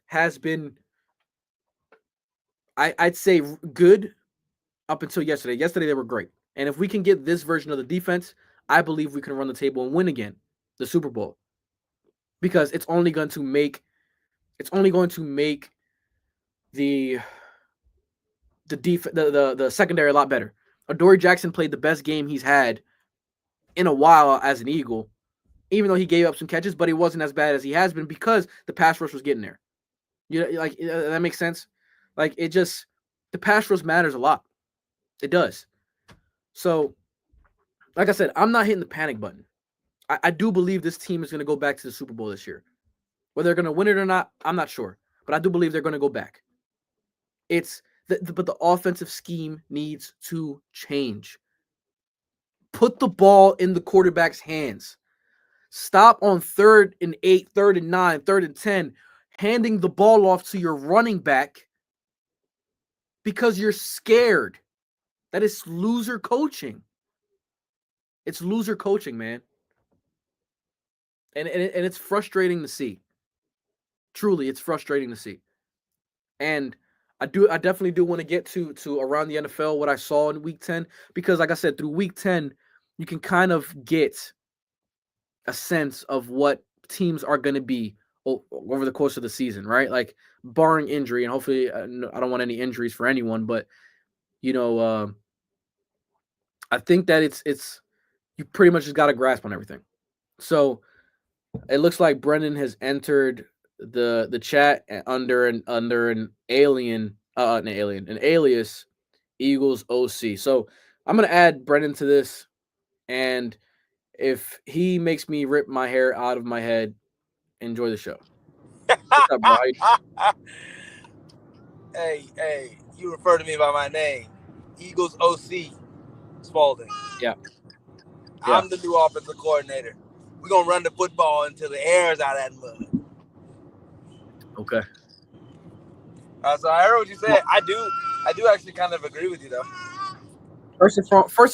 has been, I'd say, good up until yesterday. Yesterday they were great. And if we can get this version of the defense, I believe we can run the table and win again the Super Bowl. Because it's only going to make the secondary a lot better. Adoree Jackson played the best game he's had in a while as an Eagle, even though he gave up some catches, but he wasn't as bad as he has been because the pass rush was getting there. You know, like that makes sense. Like the pass rush matters a lot. It does. So, like I said, I'm not hitting the panic button. I do believe this team is going to go back to the Super Bowl this year. Whether they're going to win it or not, I'm not sure. But I do believe they're going to go back. But the offensive scheme needs to change. Put the ball in the quarterback's hands. Stop on 3rd and 8, 3rd and 9, 3rd and 10, handing the ball off to your running back because you're scared. That is loser coaching. It's loser coaching, man. And it's frustrating to see. Truly, it's frustrating to see. And I definitely do want to get to around the NFL what I saw in week 10, because like I said, through week 10, you can kind of get a sense of what teams are going to be over the course of the season, right? Like barring injury, and hopefully I don't want any injuries for anyone, but you know, I think that it's you pretty much just got a grasp on everything. So it looks like Brendan has entered the chat under an alias Eagles OC. So I'm gonna add Brendan to this, and if he makes me rip my hair out of my head, enjoy the show. What's up, bro? Hey, you refer to me by my name, Eagles OC Spalding. Yeah. I'm the new offensive coordinator. We're gonna run the football until the air is out of that mud. Okay. So I heard what you said. I do actually kind of agree with you though. First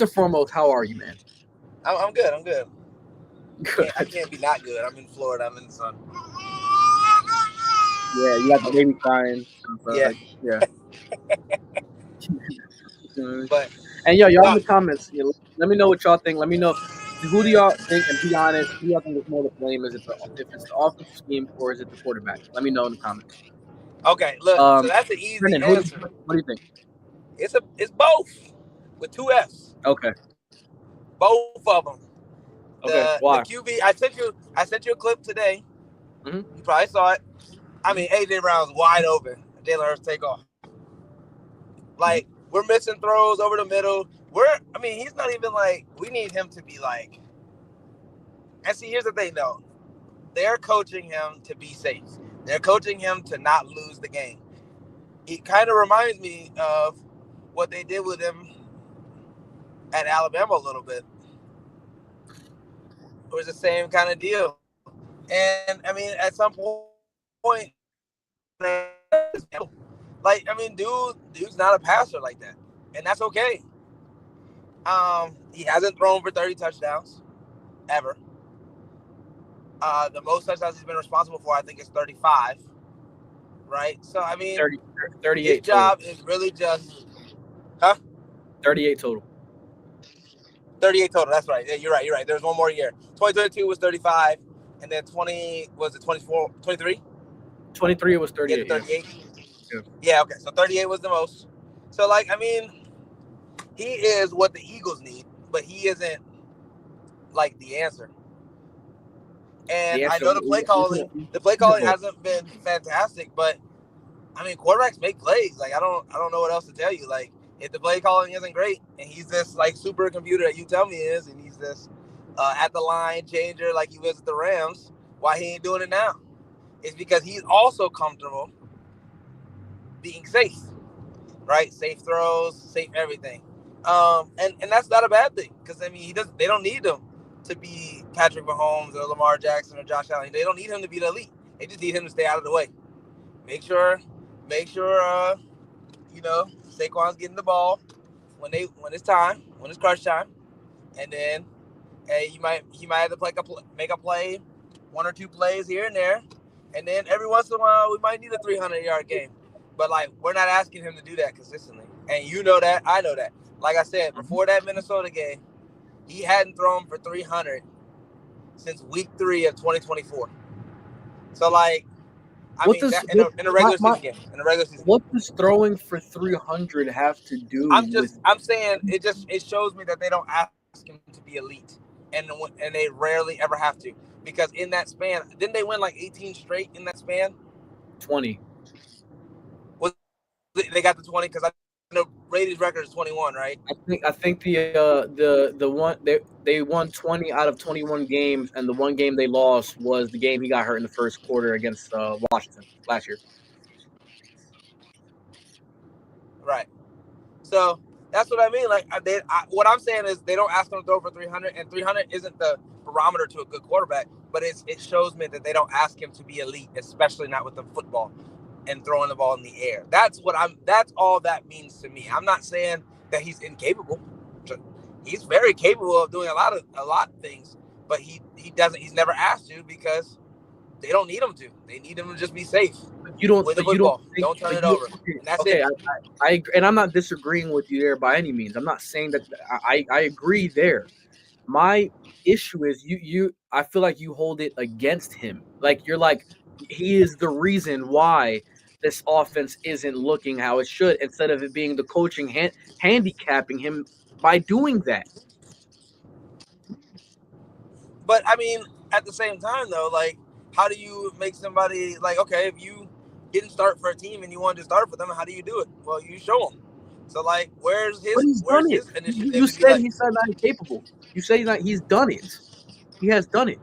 and foremost, how are you, man? I'm good. I'm good. I can't be not good. I'm in Florida. I'm in the sun. Yeah, you got the baby crying. Yeah. Yeah. But and y'all in the comments, let me know what y'all think. Let me know who do y'all think, and be honest, who y'all think is more to blame? Is it if it's the offensive scheme or is it the quarterback? Let me know in the comments. Okay, look, so that's an easy Brendan, answer. what do you think? It's both with 2 F's. Okay. Both of them. Okay. The QB, I sent you a clip today. Mm-hmm. You probably saw it. I mean, AJ Brown's wide open. Jalen Hurts take off. Like, we're missing throws over the middle. He's not even like, we need him to be like. And see, here's the thing though. They're coaching him to be safe. They're coaching him to not lose the game. It kind of reminds me of what they did with him at Alabama a little bit. It was the same kind of deal. And I mean, at some point, dude's not a passer like that, and that's okay. He hasn't thrown for 30 touchdowns ever. The most touchdowns he's been responsible for, I think, is 35. Right? So I mean, 38 his job total. Is really just, 38 total. 38 total. That's right. Yeah, you're right. There's one more year. 2022 was 35, and then 23? 23 was 38. Yeah, 38. Yeah, okay. So 38 was the most. So, like, I mean, he is what the Eagles need, but he isn't, like, the answer. And I know the play calling hasn't been fantastic, but, I mean, quarterbacks make plays. Like, I don't know what else to tell you. Like, if the play calling isn't great, and he's this, like, supercomputer that you tell me he is, and he's this at the line changer like he was at the Rams, why he ain't doing it now? It's because he's also comfortable being safe, right? Safe throws, safe everything. And that's not a bad thing, because I mean, they don't need him to be Patrick Mahomes or Lamar Jackson or Josh Allen. They don't need him to be the elite. They just need him to stay out of the way. Make sure, Saquon's getting the ball when it's time, when it's crunch time, and then he might have to make a play, 1 or 2 plays here and there, and then every once in a while we might need a 300-yard game. But like, we're not asking him to do that consistently, and you know that, I know that. Like I said, before that Minnesota game, he hadn't thrown for 300 since week 3 of 2024. So like, in a regular season game. What does throwing for 300 have to do? I'm saying it shows me that they don't ask him to be elite, and they rarely ever have to, because in that span, didn't they win like 18 straight in that span? 20. They got the 20, because I know Brady's record is 21, right? I think the one they won 20 out of 21 games, and the one game they lost was the game he got hurt in the first quarter against Washington last year. Right. So that's what I mean. Like, what I'm saying is they don't ask them to throw for 300, and 300 isn't the barometer to a good quarterback, but it shows me that they don't ask him to be elite, especially not with the football and throwing the ball in the air. That's all that means to me. I'm not saying that he's incapable. He's very capable of doing a lot of things, but he's never asked to, because they don't need him to. They need him to just be safe. You don't with the football. Don't turn it over. And that's it. I and I'm not disagreeing with you there by any means. I'm not saying that. I agree there. My issue is I feel like you hold it against him. Like, you're like, he is the reason why this offense isn't looking how it should, instead of it being the coaching handicapping him by doing that. But I mean, at the same time though, like, how do you make somebody, like, okay, if you didn't start for a team and you wanted to start for them, how do you do it? Well, you show them. So like, where's his initiative? You said he's not incapable. You say he's done it. He has done it.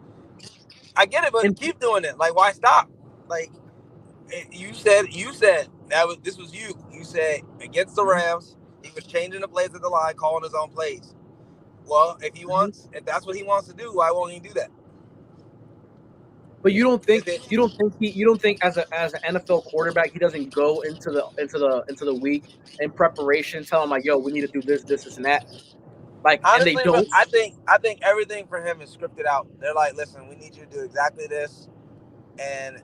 I get it, but keep doing it. Like, why stop? Like, you said this was you. You said against the Rams, he was changing the plays at the line, calling his own plays. Well, if that's what he wants to do, why won't he do that? But you don't think as an NFL quarterback, he doesn't go into the week in preparation, tell him like, yo, we need to do this and that. Like, honestly, and they don't. I think everything for him is scripted out. They're like, listen, we need you to do exactly this, and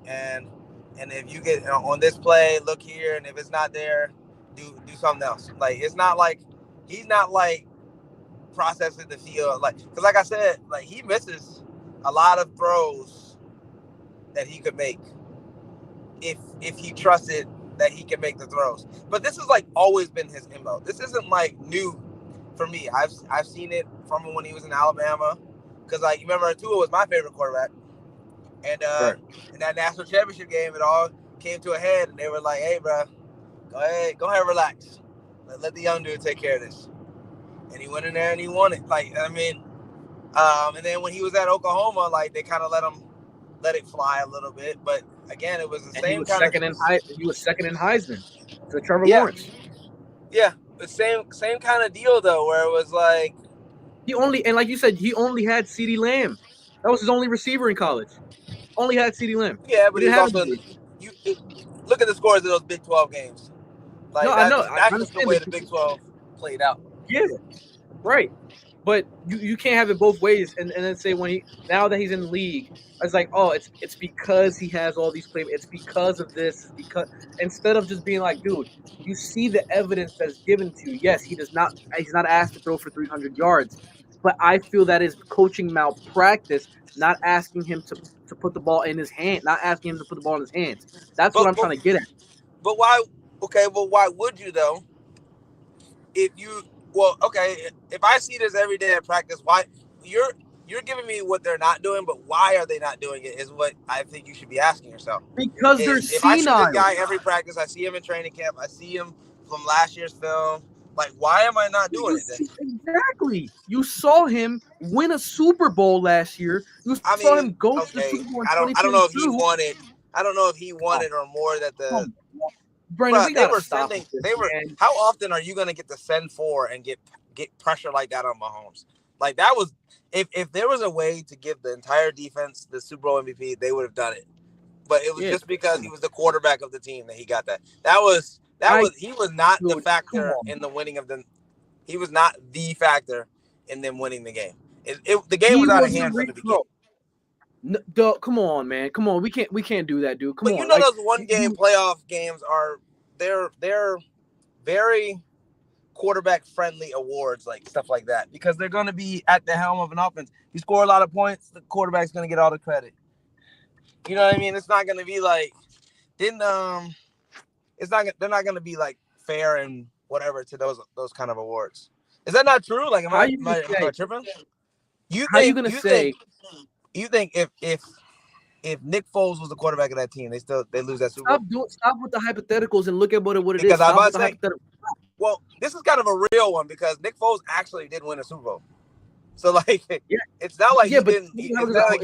if you get on this play, look here, and if it's not there, do something else. Like, it's not like He's not like processing the field, like, because like I said, like he misses a lot of throws that he could make if he trusted that he can make the throws. But this has like always been his MO. This isn't like new for me. I've seen it from when he was in Alabama, because like you remember Tua was my favorite quarterback, and Right. in that national championship game, it all came to a head, and they were like, "Hey, bro, go ahead, relax, let the young dude take care of this." And he went in there and he won it. Like, I mean, and then when he was at Oklahoma, like they kind of let it fly a little bit, but again, it was the same kind of. He was second in Heisman to Trevor Yeah. Lawrence. Yeah, the same kind of deal though, where it was like like you said, he only had CeeDee Lamb. That was his only receiver in college. Only had CeeDee Lamb. Yeah, but he he's didn't have also look at the scores of those Big 12 games. Like, no, I know. That's just the way the Big 12 played out. Yeah, right. But you can't have it both ways, and then say now that he's in the league, it's like, oh, it's because he has all these claims. It's because of this. It's because, instead of just being like, dude, you see the evidence that's given to you. Yes, he's not asked to throw for 300 yards, but I feel that is coaching malpractice, not asking him to put the ball in his hand, not asking him to put the ball in his hands. That's what I'm trying to get at. But why? Okay, well, why would you though? If I see this every day at practice, why you're giving me what they're not doing, but why are they not doing it is what I think you should be asking yourself. Because they're senile. If I see this guy every practice, I see him in training camp, I see him from last year's film, like, why am I not doing it then? Exactly. You saw him win a Super Bowl last year. Saw him go to the Super Bowl in 2022. I don't know if he won it. I don't know if he won it or more that the Brandon, they were sending. How often are you going to get to send for and get pressure like that on Mahomes? Like, that was if there was a way to give the entire defense the Super Bowl MVP, they would have done it. But it was just because he was the quarterback of the team that he got that. He was not the factor in the winning of the. He was not the factor in them winning the game. The game was out of hand from the beginning. Come on, man. Come on. We can't do that, dude. Come on. But you know, those one game playoff games they're very quarterback friendly awards, like stuff like that, because they're going to be at the helm of an offense. You score a lot of points, the quarterback's going to get all the credit. You know what I mean? It's not going to be like they're not going to be like fair and whatever to those kind of awards. Is that not true? Like, am I tripping? You think if Nick Foles was the quarterback of that team, they lose that Super Bowl? Stop with the hypotheticals and look at what it is. Well, this is kind of a real one, because Nick Foles actually did win a Super Bowl. So, like, it's not like he's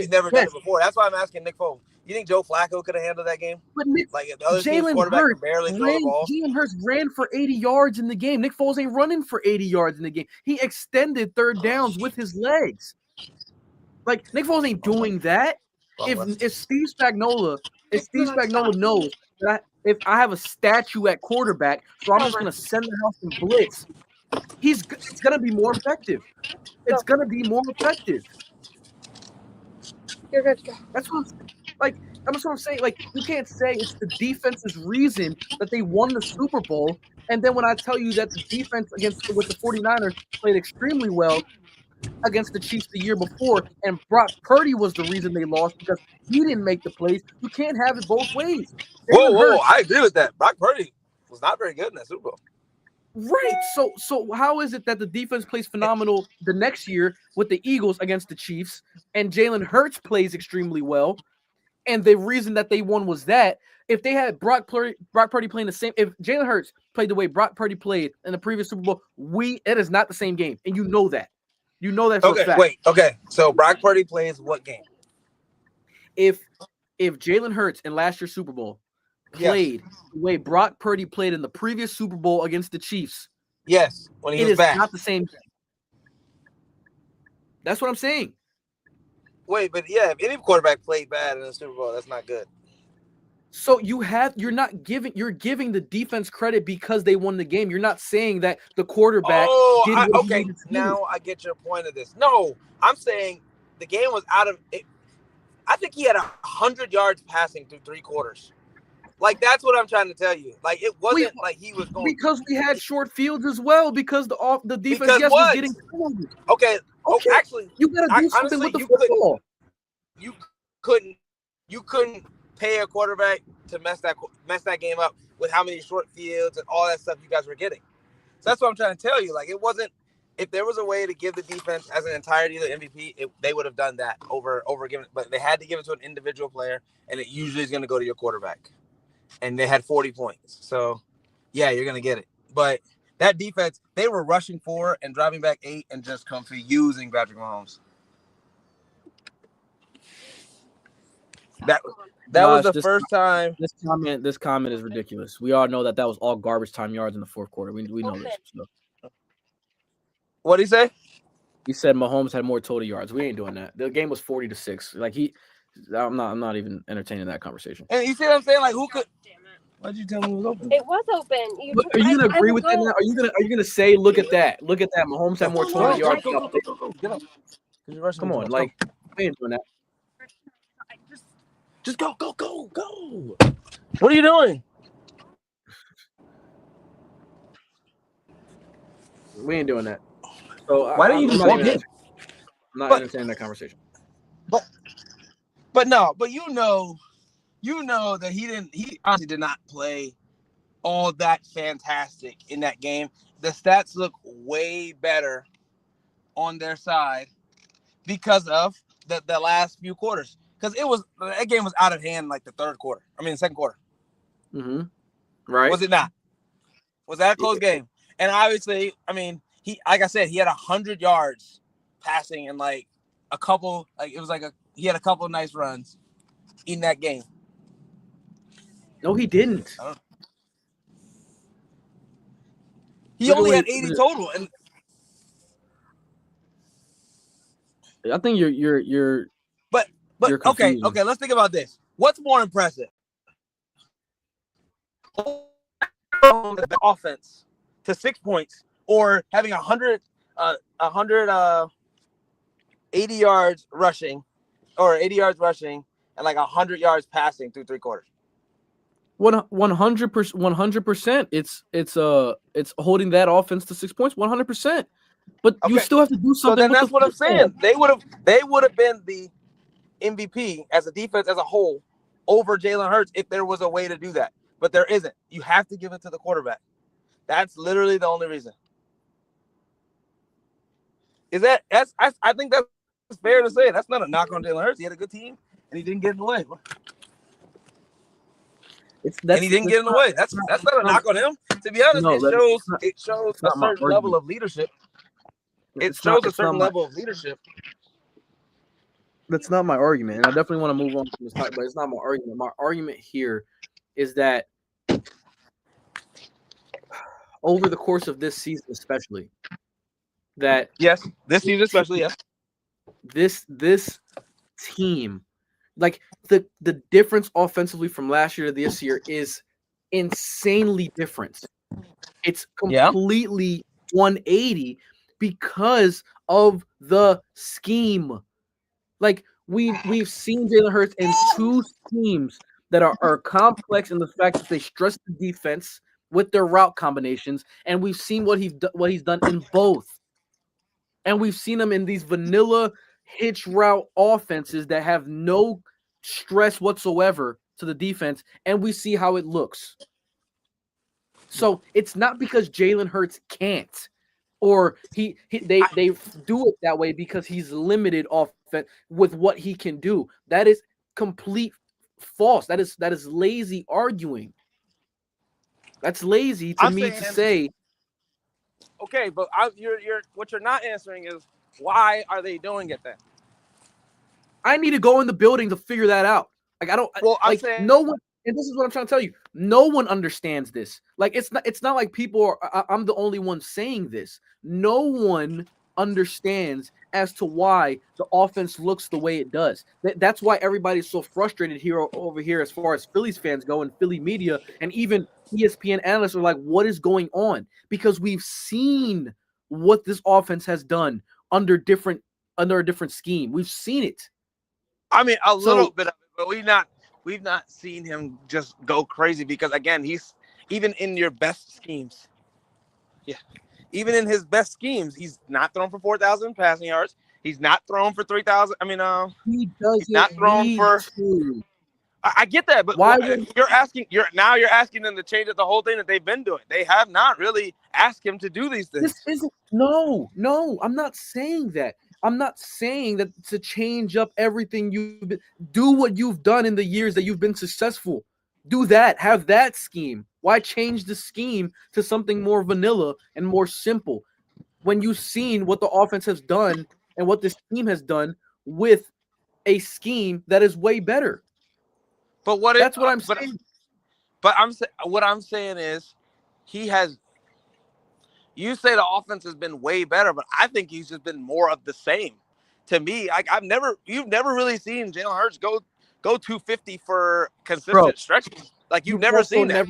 never done it before. That's why I'm asking Nick Foles. You think Joe Flacco could have handled that game? But the other team's quarterback could barely throw the ball. Jalen Hurts ran for 80 yards in the game. Nick Foles ain't running for 80 yards in the game. He extended third downs with his legs. Like, Nick Foles ain't doing that. If Steve Spagnuolo knows that if I have a statue at quarterback, so I'm just going to send the house and blitz, it's going to be more effective. It's going to be more effective. You're good to go. That's what I'm saying. Like, you can't say it's the defense's reason that they won the Super Bowl, and then when I tell you that the defense with the 49ers played extremely well against the Chiefs the year before, and Brock Purdy was the reason they lost because he didn't make the plays. You can't have it both ways. Whoa! I agree with that. Brock Purdy was not very good in that Super Bowl. Right. So how is it that the defense plays phenomenal the next year with the Eagles against the Chiefs, and Jalen Hurts plays extremely well, and the reason that they won was that if they had Brock Purdy playing the same, if Jalen Hurts played the way Brock Purdy played in the previous Super Bowl, it is not the same game, and you know that. You know that for a fact. Okay. So Brock Purdy plays what game? If Jalen Hurts in last year's Super Bowl played the way Brock Purdy played in the previous Super Bowl against the Chiefs, yes, when he was back, it is not the same game. That's what I'm saying. Wait, but if any quarterback played bad in the Super Bowl, that's not good. So you're giving the defense credit because they won the game. You're not saying that the quarterback did what he needed to do. Now I get your point of this. No, I'm saying the game was out of it. I think he had 100 yards passing through 3 quarters. Like, that's what I'm trying to tell you. Like, it wasn't like he was going because we had short fields as well. Because the defense because was getting okay. Actually, you gotta do something honestly, with the football. You couldn't pay a quarterback to mess that game up with how many short fields and all that stuff you guys were getting. So that's what I'm trying to tell you. Like, it wasn't. If there was a way to give the defense as an entirety the MVP, they would have done that over giving. But they had to give it to an individual player, and it usually is going to go to your quarterback. And they had 40 points. So, yeah, you're going to get it. But that defense, they were rushing 4 and driving back 8 and just confusing Patrick Mahomes. That was the first time. This comment is ridiculous. We all know that was all garbage time yards in the fourth quarter. We know this. So. What did he say? He said Mahomes had more total yards. We ain't doing that. The game was 40-6. Like I'm not even entertaining that conversation. And you see what I'm saying? Like, who could? Why'd you tell me it was open? It was open. Are you gonna agree with that now? Are you gonna say, look at that? Mahomes had more total yards. Go. Get up. Come on, like we ain't doing that. Just go. What are you doing? We ain't doing that. So why don't you just walk in? I'm not entertaining that conversation. But you know that he honestly did not play all that fantastic in that game. The stats look way better on their side because of the last few quarters. Because that game was out of hand like the second quarter. Mm-hmm. Right. Was it not? Was that a close game? And obviously, I mean, he had 100 yards passing and he had a couple of nice runs in that game. No, he didn't. He only had 80 total, and I think you're. But okay. Let's think about this. What's more impressive? The offense to 6 points, or having 180 yards rushing, or 80 yards rushing, and 100 yards passing through 3 quarters. 100%. It's holding that offense to 6 points. 100%. But you still have to do something. So then that's what I'm saying. They would have been the MVP as a defense as a whole over Jalen Hurts if there was a way to do that. But there isn't. You have to give it to the quarterback. That's literally the only reason. I think that's fair to say. That's not a knock on Jalen Hurts. He had a good team and he didn't get in the way. And he didn't get in the way. That's not a knock on him. To be honest, it shows a certain level of leadership. It shows a certain level of leadership. That's not my argument, and I definitely want to move on from this topic, but it's not my argument. My argument here is that over the course of this season, especially, this team, like the difference offensively from last year to this year is insanely different. It's completely 180 because of the scheme. Like we've seen Jalen Hurts in 2 schemes that are complex in the fact that they stress the defense with their route combinations, and we've seen what he's done in both. And we've seen him in these vanilla hitch route offenses that have no stress whatsoever to the defense, and we see how it looks. So it's not because Jalen Hurts can't, or they do it that way because he's limited offense with what he can do. That is complete false. That is lazy arguing. That's lazy to say. Okay, but what you're not answering is why are they doing it then? I need to go in the building to figure that out. No one. And this is what I'm trying to tell you. No one understands this. Like it's not like people are. I'm the only one saying this. No one understands as to why the offense looks the way it does. That's why everybody's so frustrated over here as far as Phillies fans go, and Philly media, and even ESPN analysts are like, "What is going on?" Because we've seen what this offense has done under a different scheme. We've seen it. I mean, a little bit of it, but we've not seen him just go crazy because again, he's even in your best schemes. Yeah. Even in his best schemes, he's not thrown for 4,000 passing yards. He's not thrown for 3,000. I mean, He he's not doesn't thrown need for. to. I get that, but Why would you're asking? You're asking them to change it, the whole thing that they've been doing. They have not really asked him to do these things. this isn't no, I'm not saying that. I'm not saying that to change up everything do what you've done in the years that you've been successful. Do that. Have that scheme. Why change the scheme to something more vanilla and more simple when you've seen what the offense has done and what this team has done with a scheme that is way better? But what? That's what I'm saying. But what I'm saying is, he has. You say the offense has been way better, but I think he's just been more of the same. To me, you've never really seen Jalen Hurts go 250 for consistent stretches. Like you've never seen that.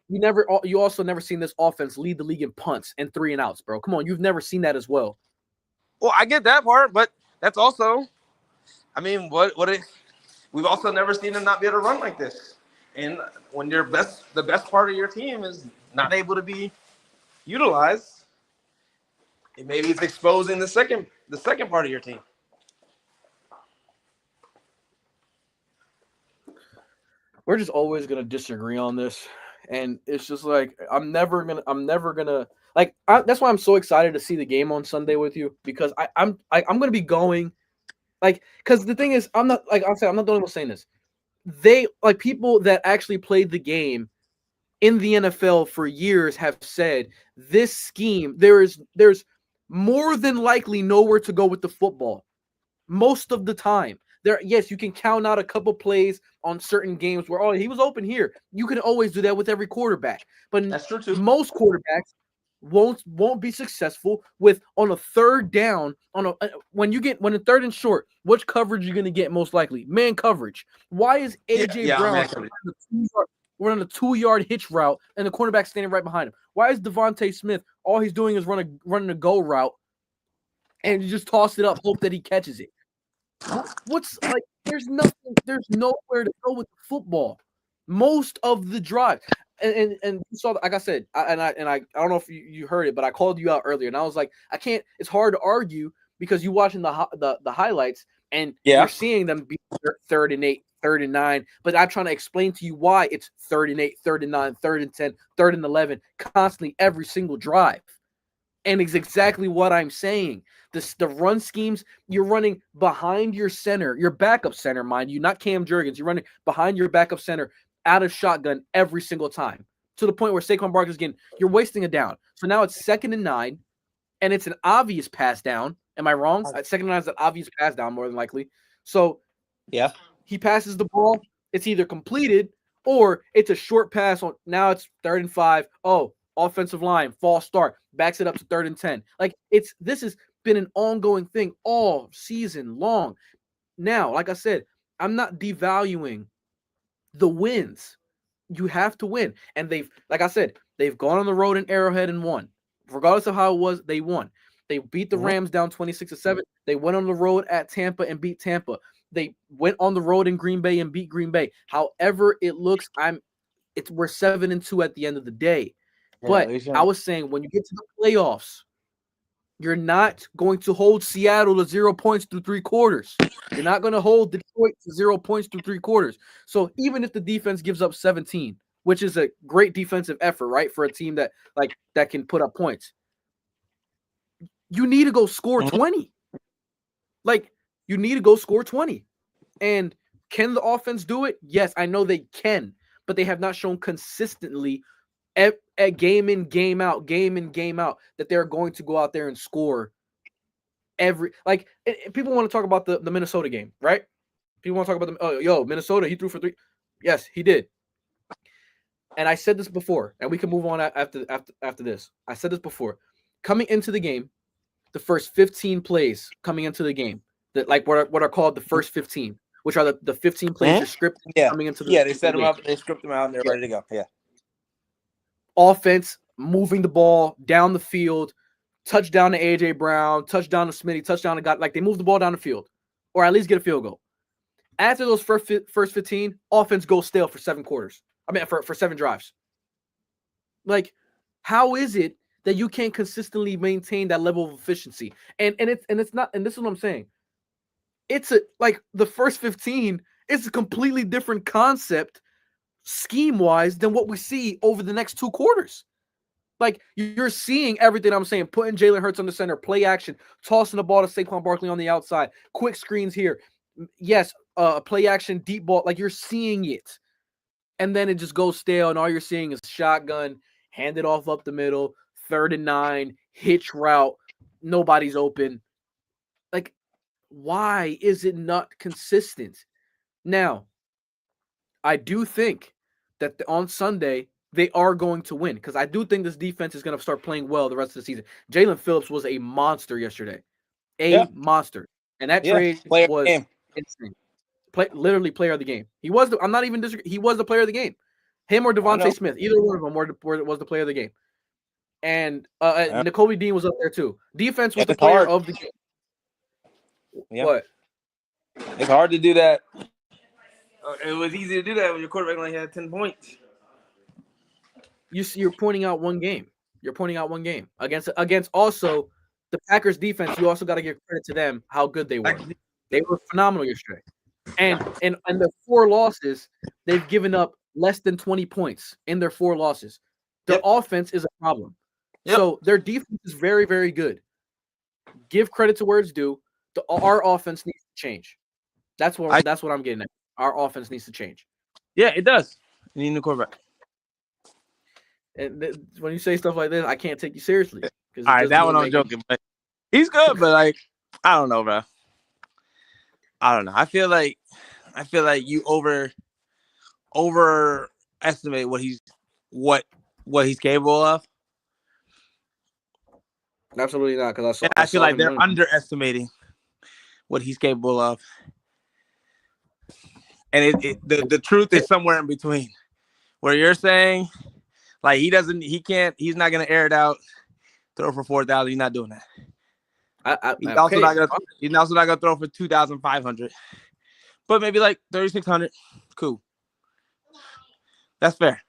You also never seen this offense lead the league in punts and 3 and outs, bro. Come on, you've never seen that as well. Well, I get that part, but that's also, I mean, we've also never seen them not be able to run like this. And when the best part of your team is not able to be utilized, maybe it's exposing the second part of your team. We're just always gonna disagree on this, and it's just like I'm never gonna like. That's why I'm so excited to see the game on Sunday with you, because I'm gonna be going, like, because the thing is, I'm not the only one saying this. They, like, people that actually played the game in the NFL for years have said this scheme, there's more than likely nowhere to go with the football most of the time. Yes, you can count out a couple plays on certain games where, he was open here. You can always do that with every quarterback, but that's true too. Most quarterbacks won't be successful with on a third down when a third and short. Which coverage are you going to get most likely? Man coverage. Why is AJ Brown running a 2-yard hitch route and the cornerback standing right behind him? Why is Devontae Smith, all he's doing is running a go route and you just toss it up, hope that he catches it? What's like? There's nowhere to go with football. Most of the drive, and you saw, like I said, I don't know if you heard it, but I called you out earlier, and I was like, I can't. It's hard to argue because you watching the highlights and you're seeing them be 3rd and 8, 3rd and 9, but I'm trying to explain to you why it's 3rd and 8, 3rd and 9, 3rd and 10, 3rd and 11, constantly every single drive. And it's exactly what I'm saying. The run schemes, you're running behind your center, your backup center, mind you, not Cam Jurgens. You're running behind your backup center out of shotgun every single time, to the point where Saquon Barkley's you're wasting a down. So now it's 2nd and 9, and it's an obvious pass down. Am I wrong? 2nd and 9 is an obvious pass down, more than likely. So yeah, he passes the ball. It's either completed or it's a short pass. Now it's 3rd and 5. Offensive line, false start, backs it up to 3rd and 10. Like, this has been an ongoing thing all season long. Now, like I said, I'm not devaluing the wins. You have to win. And like I said, they've gone on the road in Arrowhead and won. Regardless of how it was, they won. They beat the Rams down 26-7. They went on the road at Tampa and beat Tampa. They went on the road in Green Bay and beat Green Bay. However it looks, we're 7-2 at the end of the day. But I was saying, when you get to the playoffs, you're not going to hold Seattle to 0 points through 3 quarters. You're not going to hold Detroit to 0 points through 3 quarters. So even if the defense gives up 17, which is a great defensive effort, right, for a team that can put up points, you need to go score 20. Like, you need to go score 20. And can the offense do it? Yes, I know they can, but they have not shown consistently at game in, game out, that they're going to go out there and score people want to talk about the Minnesota game, right? People want to talk about Minnesota, he threw for 3. Yes, he did. And I said this before, and we can move on after this. I said this before. Coming into the game, the first 15 plays coming into the game, that what are called the first 15, which are the 15 plays you're scripted coming into the game. Yeah, they set them up, they script them out, and they're ready to go. Yeah. Offense, moving the ball down the field, touchdown to AJ Brown, touchdown to Smitty, touchdown to God. Like, they move the ball down the field, or at least get a field goal. After those first 15, offense goes stale for 7 quarters. I mean, for 7 drives. Like, how is it that you can't consistently maintain that level of efficiency? And it's not. And this is what I'm saying. It's like the first 15 is a completely different concept scheme-wise than what we see over the next 2 quarters. Like, you're seeing everything I'm saying, putting Jalen Hurts on the center, play action, tossing the ball to Saquon Barkley on the outside, quick screens here. Yes, play action, deep ball. Like, you're seeing it. And then it just goes stale, and all you're seeing is shotgun, hand it off up the middle, 3rd and 9, hitch route, nobody's open. Like, why is it not consistent? Now, I do think that on Sunday they are going to win because I do think this defense is going to start playing well the rest of the season. Jalen Phillips was a monster yesterday, monster, and that trade was insane. Literally player of the game. He was. I'm not even disagreeing. He was the player of the game. Him or Devontae Smith, either one of them was the player of the game. And Nakobe Dean was up there too. Defense was the player of the game. Yeah. What? It's hard to do that. It was easy to do that when your quarterback only had 10 points. You're pointing out one game. You're pointing out one game against also the Packers defense. You also got to give credit to them how good they were. They were phenomenal yesterday. And the 4 losses, they've given up less than 20 points in their 4 losses. Their offense is a problem. So their defense is very, very good. Give credit to where it's due. Our offense needs to change. That's what I'm getting at. Our offense needs to change. Yeah, it does. You need a new quarterback. And when you say stuff like this, I can't take you seriously. All right, that one I'm joking, but he's good. But like, I don't know, bro. I don't know. I feel like you overestimate what he's capable of. Absolutely not, because I feel like they're underestimating what he's capable of. And the truth is somewhere in between, where you're saying, like, he's not gonna air it out, throw for 4,000. He's not doing that. He's also not gonna throw for 2,500, but maybe like 3,600. Cool, that's fair.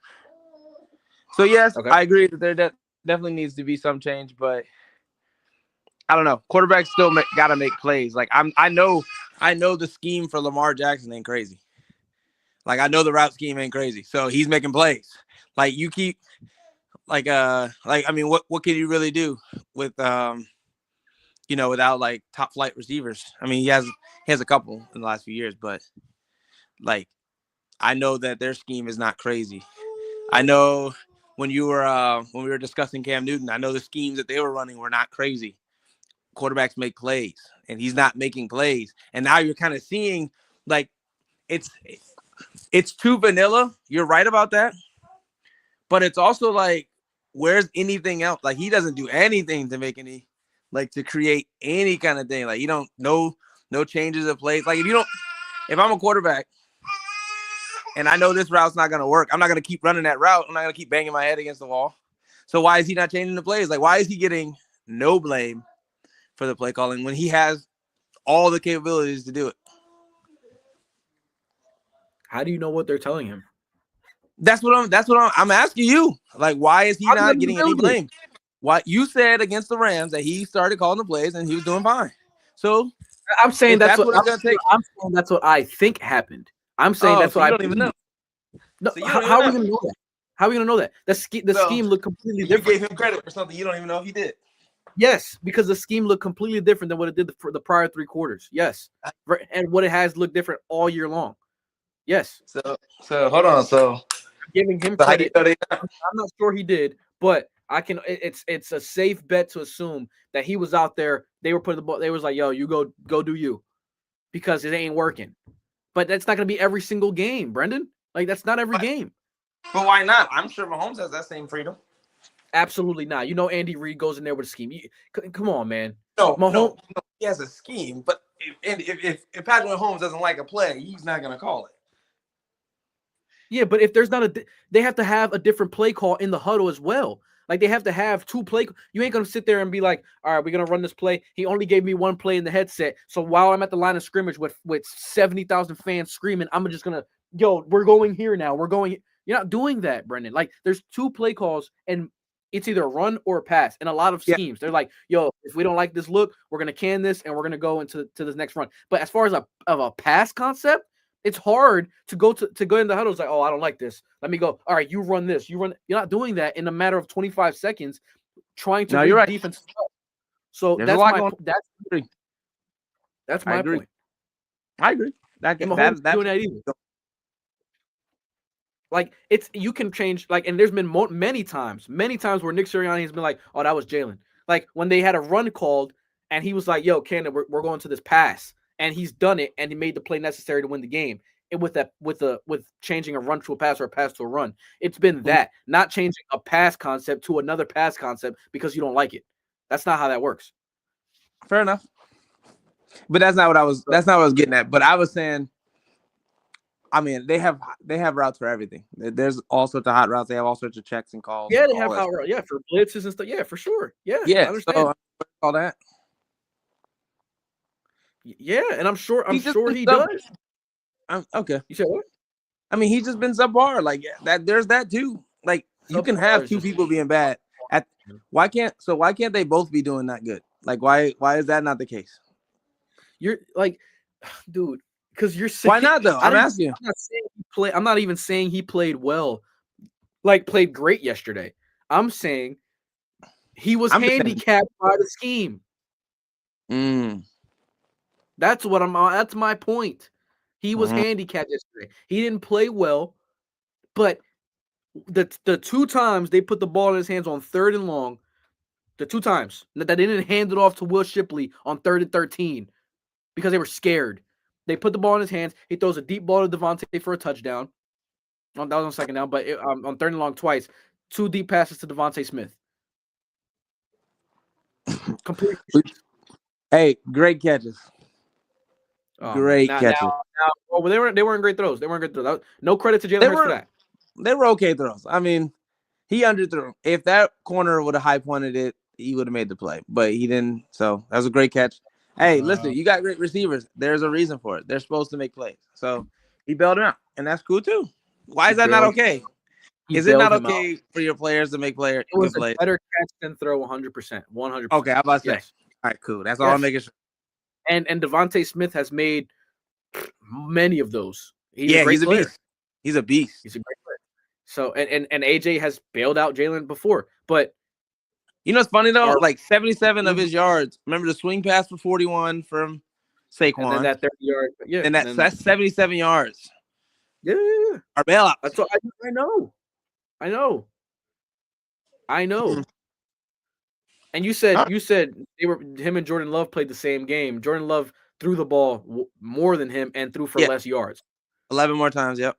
So yes, I agree that there definitely needs to be some change, but I don't know. Quarterbacks still gotta make plays. Like I know the scheme for Lamar Jackson ain't crazy. Like, I know the route scheme ain't crazy. So he's making plays. Like, you keep I mean, what can you really do with without like top flight receivers? I mean, he has a couple in the last few years, but like, I know that their scheme is not crazy. I know when we were discussing Cam Newton, I know the schemes that they were running were not crazy. Quarterbacks make plays, and he's not making plays. And now you're kind of seeing, like, it's too vanilla. You're right about that. But it's also like, where's anything else? Like, he doesn't do anything to make to create any kind of thing. Like, you don't no changes of plays. Like, if I'm a quarterback and I know this route's not going to work, I'm not going to keep running that route. I'm not going to keep banging my head against the wall. So why is he not changing the plays? Like, why is he getting no blame for the play calling when he has all the capabilities to do it? How do you know what they're telling him? That's what I'm asking you. Like, why is he not getting any blame? Why you said against the Rams that he started calling the plays and he was doing fine. So I'm saying that's what it's gonna take. I'm saying that's what I think happened. I'm saying that's what I don't even know. No, so how are we gonna know that? How are we gonna know that? The scheme looked completely different. You gave him credit for something you don't even know if he did. Yes, because the scheme looked completely different than what it did for the prior 3 quarters. Yes, and what it has looked different all year long. Yes. So hold on. So giving him credit. I'm not sure he did, but I can. It's a safe bet to assume that he was out there. They were putting the ball. They was like, "Yo, you go do you," because it ain't working. But that's not going to be every single game, Brendan. Like, that's not every game. But why not? I'm sure Mahomes has that same freedom. Absolutely not. You know, Andy Reid goes in there with a scheme. Come on, man. No, Mahomes, he has a scheme. But if Patrick Mahomes doesn't like a play, he's not going to call it. Yeah, but if there's not they have to have a different play call in the huddle as well. Like they have to have 2 play. You ain't gonna sit there and be like, all right, we're gonna run this play. He only gave me 1 play in the headset. So while I'm at the line of scrimmage with 70,000 fans screaming, I'm just gonna, we're going here now. We're going. You're not doing that, Brendan. Like there's 2 play calls and it's either a run or a pass. In a lot of schemes, they're like, if we don't like this look, we're gonna can this and we're gonna go into this next run. But as far as a pass concept, it's hard to go in the huddle. It's like, oh, I don't like this. Let me go. All right, you run this. You run. You're not doing that in a matter of 25 seconds. Trying to read defense. So that's my point. That's my point. I agree. Doing that either. Like you can change and there's been many times where Nick Sirianni has been like, oh, that was Jalen. Like when they had a run called and he was like, yo, Canada, we're going to this pass, and he's done it and he made the play necessary to win the game. And with changing a run to a pass or a pass to a run, it's been that, not changing a pass concept to another pass concept because you don't like it. That's not how that works. Fair enough. But that's not what I was getting at. But I was saying, I mean, they have routes for everything. There's all sorts of hot routes. They have all sorts of checks and calls. Yeah, they have hot routes. Yeah, for blitzes and stuff. Yeah, for sure. Yeah, I understand. So all that. Yeah, and I'm sure he does. Okay. You said what? I mean, he's just been subpar. Like that. There's that too. Like you can have 2 people being bad. Why can't they both be doing that good? Like why is that not the case? You're like, dude. Because you're saying, why not though? I'm asking. I'm not even saying he played well, played great yesterday. I'm saying he was handicapped by the scheme. That's my point. He was handicapped yesterday. He didn't play well, but the 2 times they put the ball in his hands on 3rd and long, the 2 times that they didn't hand it off to Will Shipley on 3rd and 13 because they were scared. They put the ball in his hands. He throws a deep ball to Devontae for a touchdown. That was on 2nd down, but on 3rd and long twice. 2 deep passes to Devontae Smith. Complete. Hey, great catches. Great catches. They weren't great throws. They weren't good throws. No credit to Jalen Hurts for that. They were okay throws. I mean, he underthrew. If that corner would have high pointed it, he would have made the play, but he didn't. So that was a great catch. Hey, listen, you got great receivers. There's a reason for it. They're supposed to make plays. So he bailed him out, and that's cool too. Why is that not okay? Is it not okay for your players to make plays? It was a better catch than throw 100%. 100%. Okay, I'm about to say. Yes. All right, cool. That's all I'm making sure. And Devontae Smith has made many of those. He's a beast. He's a beast. He's a great player. So and AJ has bailed out Jalen before, but you know what's funny though? Like 77 of his yards. Remember the swing pass for 41 from Saquon? And then that 30 yards. Yeah. And that's 77 yards. Yeah. Our bailout. That's what I know. And you said him and Jordan Love played the same game. Jordan Love threw the ball more than him and threw for less yards. 11 more times, yep.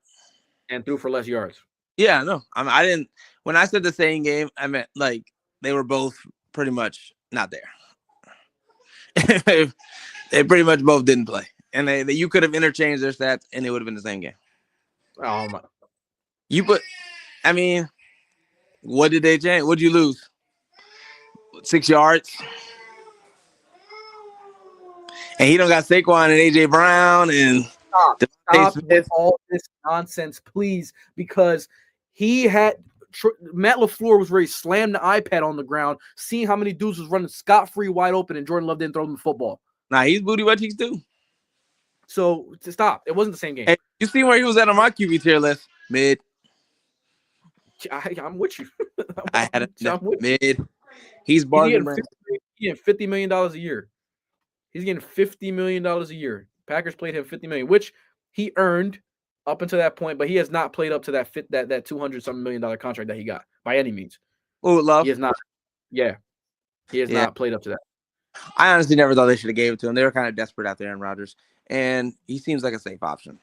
And threw for less yards. Yeah, no. I didn't. When I said the same game, I meant like they were both pretty much not there. They pretty much both didn't play, and you could have interchanged their stats, and it would have been the same game. Oh my! I mean, what did they change? What did you lose? 6 yards, and he don't got Saquon and AJ Brown and Stop with all this nonsense, please, because he had. Matt LaFleur was ready to slam the iPad on the ground, seeing how many dudes was running scot-free wide open, and Jordan Love didn't throw them the football. Nah, he's booty what he's do. So to stop, it wasn't the same game. Hey, you see where he was at on my QB tier list? Mid. I'm with you. I'm mid. He's bargaining. He's getting $50 million a year. He's getting $50 million a year. Packers played him $50 million, which he earned up until that point, but he has not played up to that $200-something million contract that he got by any means. Oh, Love. He has not. Yeah, he has not played up to that. I honestly never thought they should have gave it to him. They were kind of desperate out there in Rodgers, and he seems like a safe option.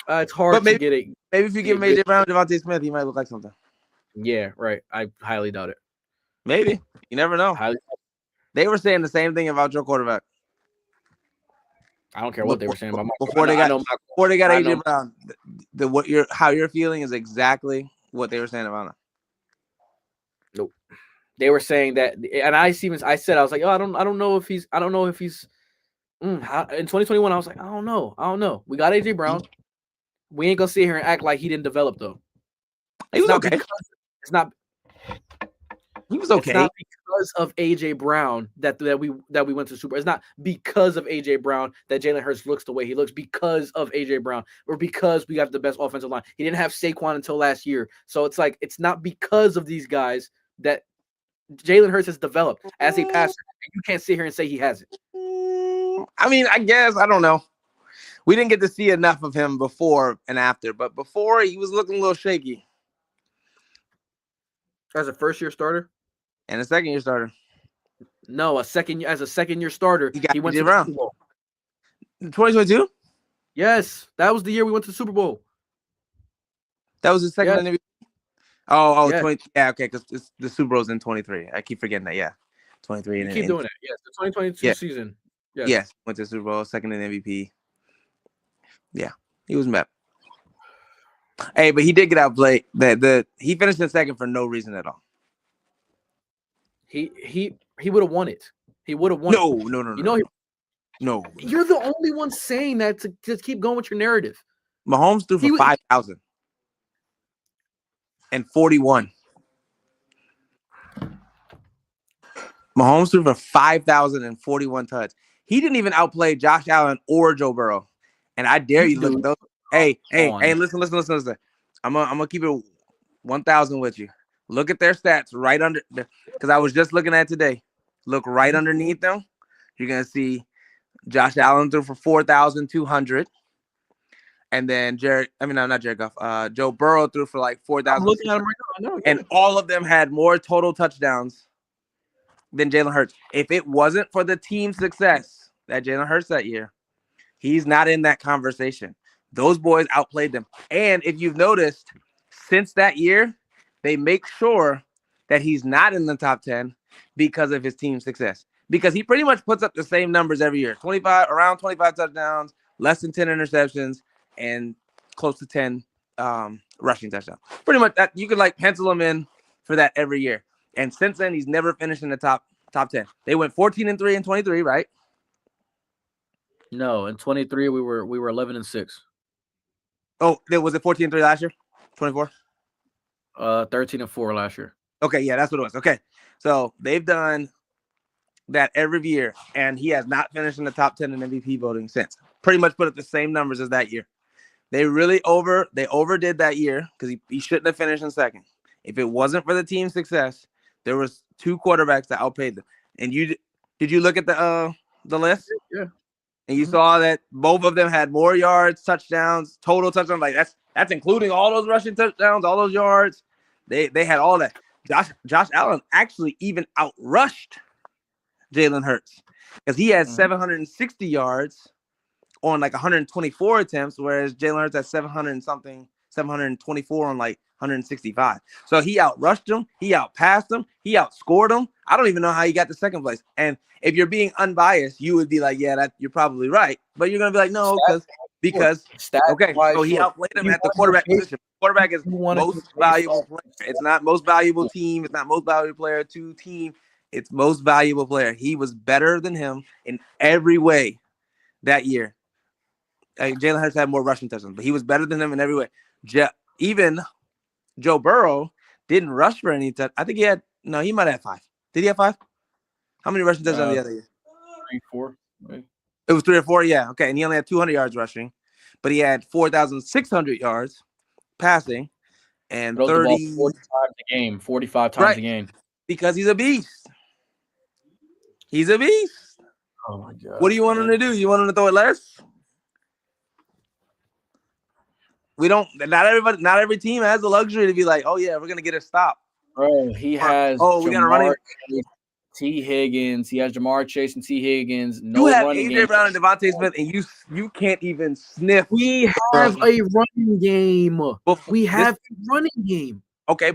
It's hard to get it. Maybe if you give AJ Brown and Devontae Smith, he might look like something. Yeah, right. I highly doubt it. Maybe. You never know. They were saying the same thing about your quarterback. I don't care what they were saying about my before they got AJ Brown. How you're feeling is exactly what they were saying about him. they were saying that, and I said, I was like, oh, I don't know if he's in 2021. I was like, I don't know. We got AJ Brown. We ain't gonna sit here and act like he didn't develop though. He was okay. It's not. He was okay. It's not because of AJ Brown that we went to the Super Bowl. It's not because of AJ Brown that Jalen Hurts looks the way he looks because of AJ Brown or because we got the best offensive line. He didn't have Saquon until last year, so it's like it's not because of these guys that Jalen Hurts has developed as a passer. And you can't sit here and say he hasn't. I mean, I guess I don't know. We didn't get to see enough of him before and after, but before he was looking a little shaky. As a first-year starter? And a second-year starter. No, as a second-year starter, he went to the Super Bowl. 2022? Yes, that was the year we went to the Super Bowl. That was his second MVP? Oh, yeah. 20. Yeah, okay, because the Super Bowl's in 23. I keep forgetting that. Yeah, 23. You keep doing it. Yes, the 2022 season. Yes, went to the Super Bowl, second in MVP. Yeah, he was met. Hey, but he did get outplayed. He finished in second for no reason at all. He would have won it. He would have won. No. You know, no. You're the only one saying that to just keep going with your narrative. Mahomes threw for 5,000 and 41. Mahomes threw for 5,041 touch. He didn't even outplay Josh Allen or Joe Burrow. And I dare you to look at those. Hey, listen. I'm gonna keep it 1,000 with you. Look at their stats right under, because I was just looking at it today. Look right underneath them. You're gonna see Josh Allen threw for 4,200, and then not Jared Goff. Joe Burrow threw for like 4,000. I'm looking at him right now. I know, and all of them had more total touchdowns than Jalen Hurts. If it wasn't for the team success that Jalen Hurts that year, he's not in that conversation. Those boys outplayed them. And if you've noticed, since that year, they make sure that he's not in the top 10 because of his team success. Because he pretty much puts up the same numbers every year. Around 25 touchdowns, less than 10 interceptions, and close to 10 rushing touchdowns. Pretty much that you could like pencil him in for that every year. And since then, he's never finished in the top 10. They went 14-3 in 23, right? No, in 23 we were 11-6. Oh, was it 14-3 last year? 24? 13-4 last year. Okay, yeah, that's what it was. Okay, so they've done that every year, and he has not finished in the top 10 in MVP voting since. Pretty much put up the same numbers as that year. They really overdid that year because he shouldn't have finished in second. If it wasn't for the team success, there was two quarterbacks that outpaid them. And did you look at the list? Yeah. And you saw that both of them had more yards, touchdowns, total touchdowns. Like that's including all those rushing touchdowns, all those yards. They had all that. Josh Allen actually even outrushed Jalen Hurts because he had 760 yards on like 124 attempts, whereas Jalen Hurts had 724 on like 165. So he outrushed him, he outpassed him, he outscored him. I don't even know how he got to second place. And if you're being unbiased, you would be like, yeah, you're probably right. But you're gonna be like, no, because okay, so he outplayed him at the quarterback position. Quarterback is most valuable player. It's not most valuable team. It's not most valuable player to team. It's most valuable player. He was better than him in every way that year. Jalen Hurts had more rushing touchdowns, but he was better than him in every way. Even Joe Burrow didn't rush for any touch. I think he might have 5. Did he have 5? How many rushing touchdowns the other year? 3, 4. Right? It was 3 or 4, yeah. Okay, and he only had 200 yards rushing, but he had 4,600 yards passing and 30 40 times a game, 45 times a game. Because he's a beast. He's a beast. Oh my god! What do you want him to do? You want him to throw it less? We don't. Not every team has the luxury to be like, oh yeah, we're gonna get a stop. Bro, he has. We got to run it. T. Higgins. He has Jamar Chase and T. Higgins. No, you have AJ Brown and Devontae Smith, and you can't even sniff. We have a running game. We have a running game. Okay,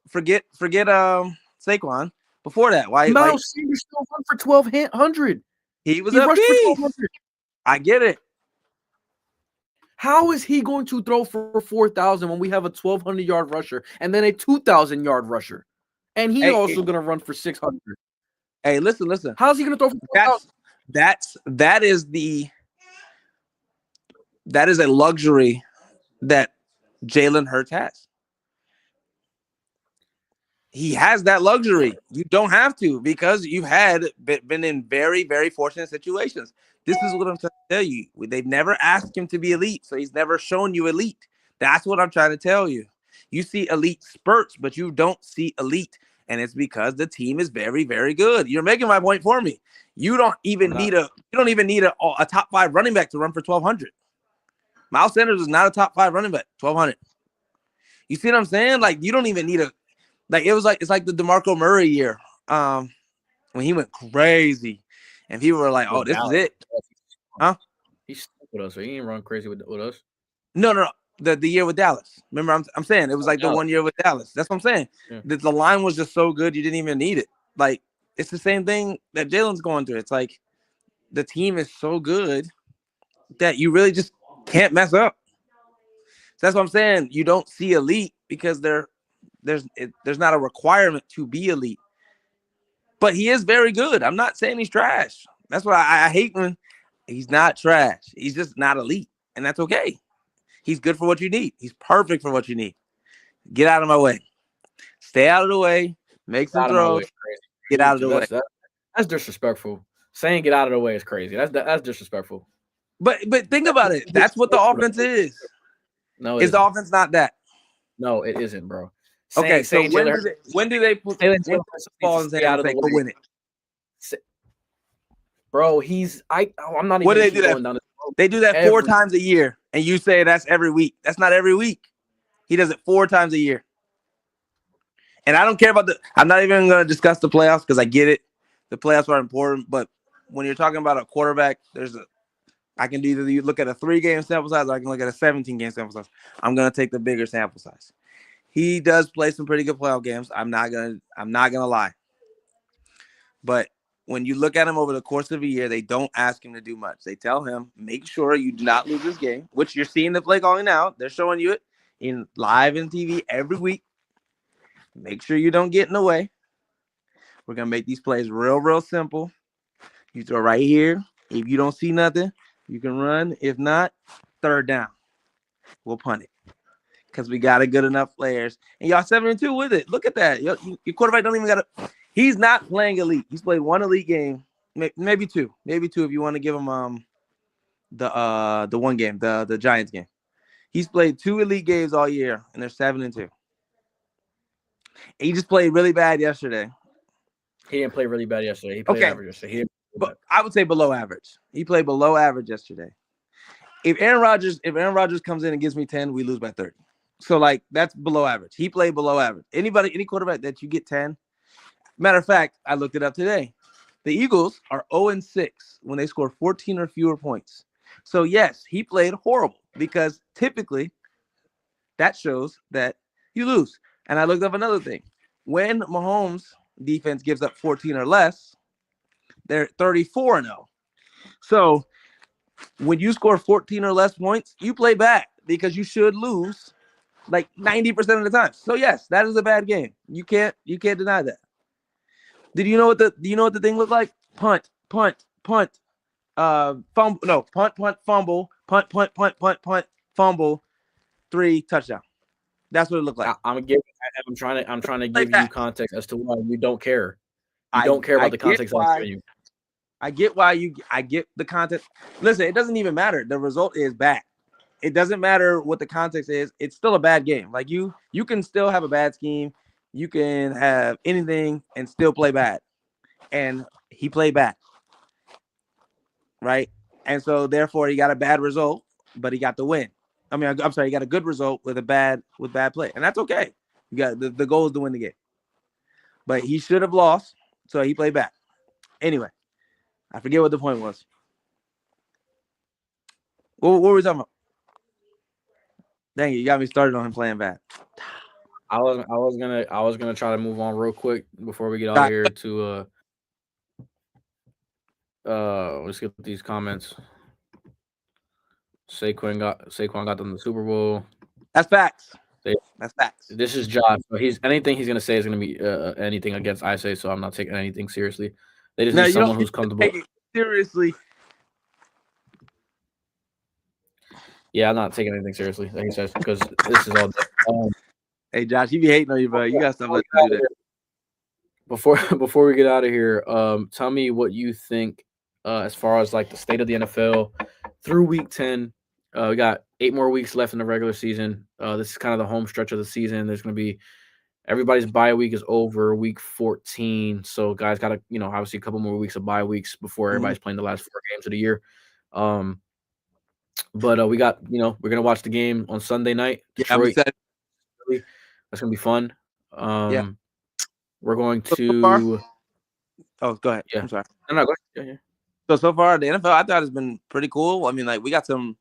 forget Saquon. Before that, why Miles Sanders still run for 1,200? He was a beast. I get it. How is he going to throw for 4,000 when we have a 1,200-yard rusher and then a 2,000-yard rusher? and he's also going to run for 600. Hey, listen. How's he going to throw for 4,000? That is a luxury that Jalen Hurts has. He has that luxury. You don't have to, because you've been in very, very fortunate situations. This is what I'm trying to tell you. They've never asked him to be elite, so he's never shown you elite. That's what I'm trying to tell you. You see elite spurts, but you don't see elite, and it's because the team is very, very good. You're making my point for me. You don't even need a top 5 running back to run for 1,200. Miles Sanders is not a top 5 running back, 1,200. You see what I'm saying? Like, you don't even need it's like the DeMarco Murray year, when he went crazy, and people were like, "Oh, this is it." Huh? He's stuck with us, so he ain't run crazy with us. No. The year with Dallas. Remember, I'm saying it was like the 1 year with Dallas. That's what I'm saying. Yeah. The line was just so good, you didn't even need it. Like, it's the same thing that Jalen's going through. It's like the team is so good that you really just can't mess up. So that's what I'm saying. You don't see elite because there's not a requirement to be elite. But he is very good. I'm not saying he's trash. That's why I hate when he's not trash. He's just not elite, and that's okay. He's good for what you need. He's perfect for what you need. Get out of my way. Stay out of the way. Make some throws. Get out of the way. That's disrespectful. Saying get out of the way is crazy. That's disrespectful. But think about it. That's what the offense is. No, is the offense not that? No, it isn't, bro. Okay, so when do they put the ball in his hands and say, go win it? Bro, I'm not even. What do they do that? They do that 4 times a year, and you say that's every week. That's not every week. He does it 4 times a year. And I don't care about I'm not even going to discuss the playoffs, because I get it. The playoffs are important, but when you're talking about a quarterback, I can either look at a 3-game sample size, or I can look at a 17-game sample size. I'm going to take the bigger sample size. He does play some pretty good playoff games. I'm not gonna lie. But when you look at him over the course of a year, they don't ask him to do much. They tell him, make sure you do not lose this game, which you're seeing the play calling now. They're showing you it in live and TV every week. Make sure you don't get in the way. We're gonna make these plays real, real simple. You throw right here. If you don't see nothing, you can run. If not, 3rd down. We'll punt it, because we got a good enough players, and y'all 7-2 with it. Look at that. Your quarterback don't even got to. He's not playing elite. He's played 1 elite game, maybe 2 if you want to give him the one game, the Giants game. He's played 2 elite games all year, and they're 7-2. He just played really bad yesterday. He didn't play really bad yesterday. He played average yesterday. But I would say below average. He played below average yesterday. If Aaron Rodgers comes in and gives me 10, we lose by 30. So, like, that's below average. He played below average. Any quarterback that you get 10. Matter of fact, I looked it up today. The Eagles are 0-6 when they score 14 or fewer points. So, yes, he played horrible, because typically that shows that you lose. And I looked up another thing. When Mahomes' defense gives up 14 or less, they're 34-0. So, when you score 14 or less points, you play bad, because you should lose like 90% of the time. So yes, that is a bad game. You can't deny that. Do you know what the thing looked like? Punt, fumble, fumble, punt, fumble, 3 touchdown. That's what it looked like. I'm trying to give you context as to why you don't care. You don't care about the context I'm giving you. I get the context. Listen, it doesn't even matter. The result is bad. It doesn't matter what the context is. It's still a bad game. Like, you can still have a bad scheme. You can have anything and still play bad. And he played bad. Right? And so therefore he got a bad result, but he got the win. I mean, I'm sorry, he got a good result with bad play. And that's okay. You got the goal is to win the game. But he should have lost, so he played bad. Anyway, I forget what the point was. What were we talking about? Dang it, you got me started on him playing bad. I was gonna try to move on real quick before we get out here to let's get these comments. Saquon got them the Super Bowl. That's facts. That's facts. This is Josh. So anything he's gonna say is gonna be anything against I say. So I'm not taking anything seriously. They just No, need you someone don't who's comfortable. take it seriously. Yeah, I'm not taking anything seriously, like he says, because this is all. Hey, Josh, you be hating on you, bro. You gotta stop letting him do that. Before we get out of here, tell me what you think as far as like the state of the NFL through Week 10. We got 8 more weeks left in the regular season. This is kind of the home stretch of the season. There's going to be everybody's bye week is over Week 14, so guys got to obviously a couple more weeks of bye weeks before everybody's playing the last 4 games of the year. But we got we're gonna watch the game on Sunday night. Detroit. Yeah, that's gonna be fun. Yeah. We're going to. Oh, go ahead. Yeah. I'm sorry. No, go ahead. Yeah. So far, the NFL I thought has been pretty cool. I mean, like we got some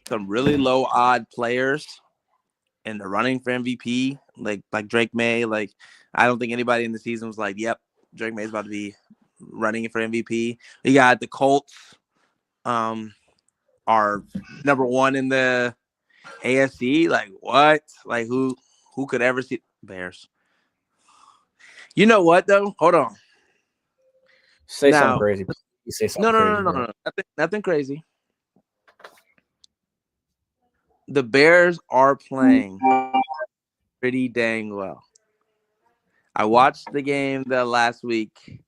really low odd players in the running for MVP, like Drake May. Like I don't think anybody in the season was like, "Yep, Drake May is about to be running for MVP." We got the Colts, are number 1 in the AFC. Like what? Like who could ever see Bears? You know what though? Hold on. Say something crazy. You say something crazy. No. Nothing crazy. The Bears are playing pretty dang well. I watched the game the last week.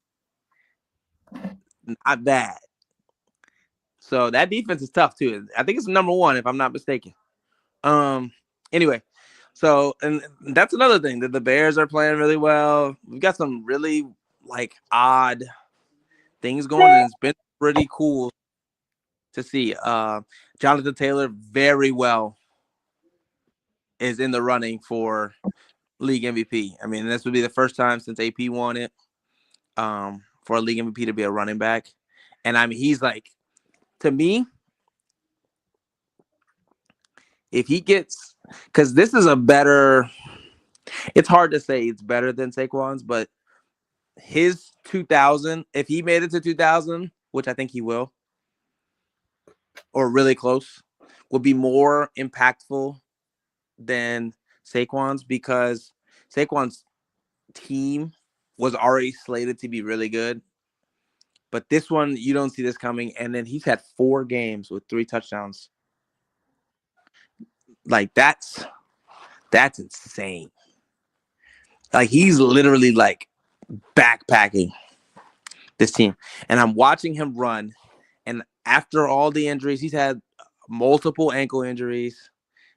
Not bad. So that defense is tough too. I think it's number 1 if I'm not mistaken. Anyway, so and that's another thing that the Bears are playing really well. We've got some really like odd things going, and it's been pretty cool to see. Jonathan Taylor very well is in the running for league MVP. I mean, this would be the first time since AP won it for a league MVP to be a running back. And I mean, he's like, to me, if he gets, because this is a better, it's hard to say it's better than Saquon's, but his 2000, if he made it to 2000, which I think he will, or really close, would be more impactful than Saquon's, because Saquon's team was already slated to be really good. But this one, you don't see this coming. And then he's had 4 games with 3 touchdowns. Like that's insane. Like he's literally like backpacking this team. And I'm watching him run. And after all the injuries, he's had multiple ankle injuries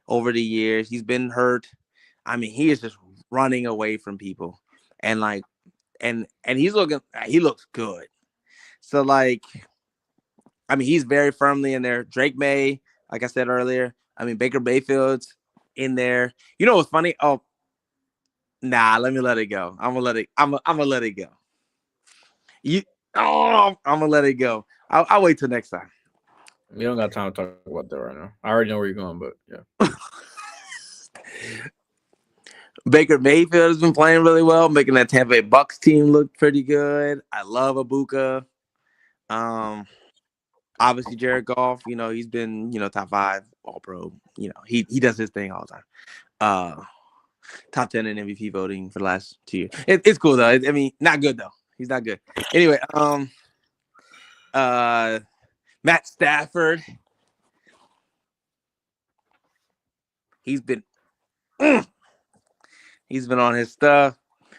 over the years. He's been hurt. I mean, he is just running away from people. And like, and he looks good. So like, I mean, he's very firmly in there. Drake May, like I said earlier, I mean, Baker Mayfield's in there. You know what's funny? Oh, nah, let me let it go. I'm gonna let it go. I'm gonna let it go. I'll wait till next time. We don't got time to talk about that right now. I already know where you're going, but yeah. Baker Mayfield has been playing really well, making that Tampa Bay Bucks team look pretty good. I love Ibuka. Obviously Jared Goff, he's been, top 5 All-Pro. He does his thing all the time. Top 10 in MVP voting for the last 2 years. It's cool though. I mean, not good though. He's not good. Anyway, Matt Stafford. He's been on his stuff.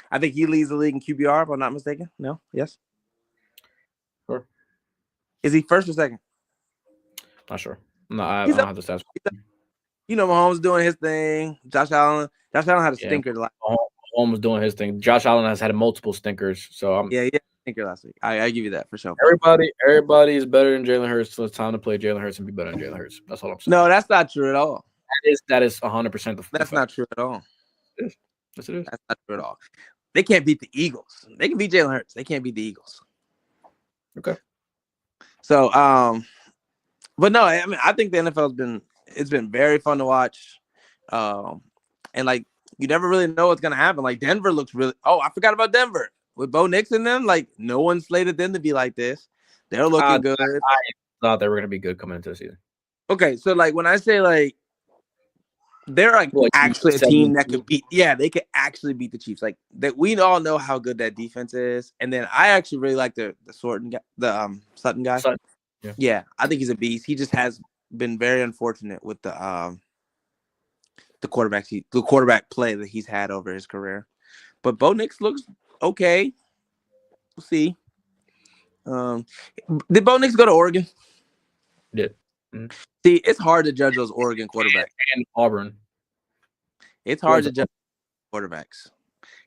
I think he leads the league in QBR, if I'm not mistaken. No? Yes? Sure. Is he first or second? Not sure. No, I don't have the stats. Mahomes doing his thing. Josh Allen had a stinker last week. Mahomes was doing his thing. Josh Allen has had multiple stinkers. So he had a stinker last week. I give you that for sure. Everybody is better than Jalen Hurts, so it's time to play Jalen Hurts and be better than Jalen Hurts. That's all I'm saying. No, that's not true at all. That is 100%. That's not true at all. Yes, it is. That's not true at all. They can't beat the Eagles. They can beat Jalen Hurts. They can't beat the Eagles. Okay. So, but no, I mean, I think the NFL it's been very fun to watch. And like, you never really know what's going to happen. Like Denver looks really, I forgot about Denver with Bo Nix and them. Like no one slated them to be like this. They're looking good. I thought they were going to be good coming into the season. Okay. So like, when I say like, they're like Well, actually a 7 team that could beat. Yeah, they could actually beat the Chiefs. Like that, we all know how good that defense is. And then I actually really like the Sutton guy, the Sutton guy. Sutton. Yeah, I think he's a beast. He just has been very unfortunate with the quarterback play that he's had over his career. But Bo Nix looks okay. We'll see. Did Bo Nix go to Oregon? Did. Mm-hmm. See, it's hard to judge those Oregon quarterbacks. And Auburn. It's hard to judge quarterbacks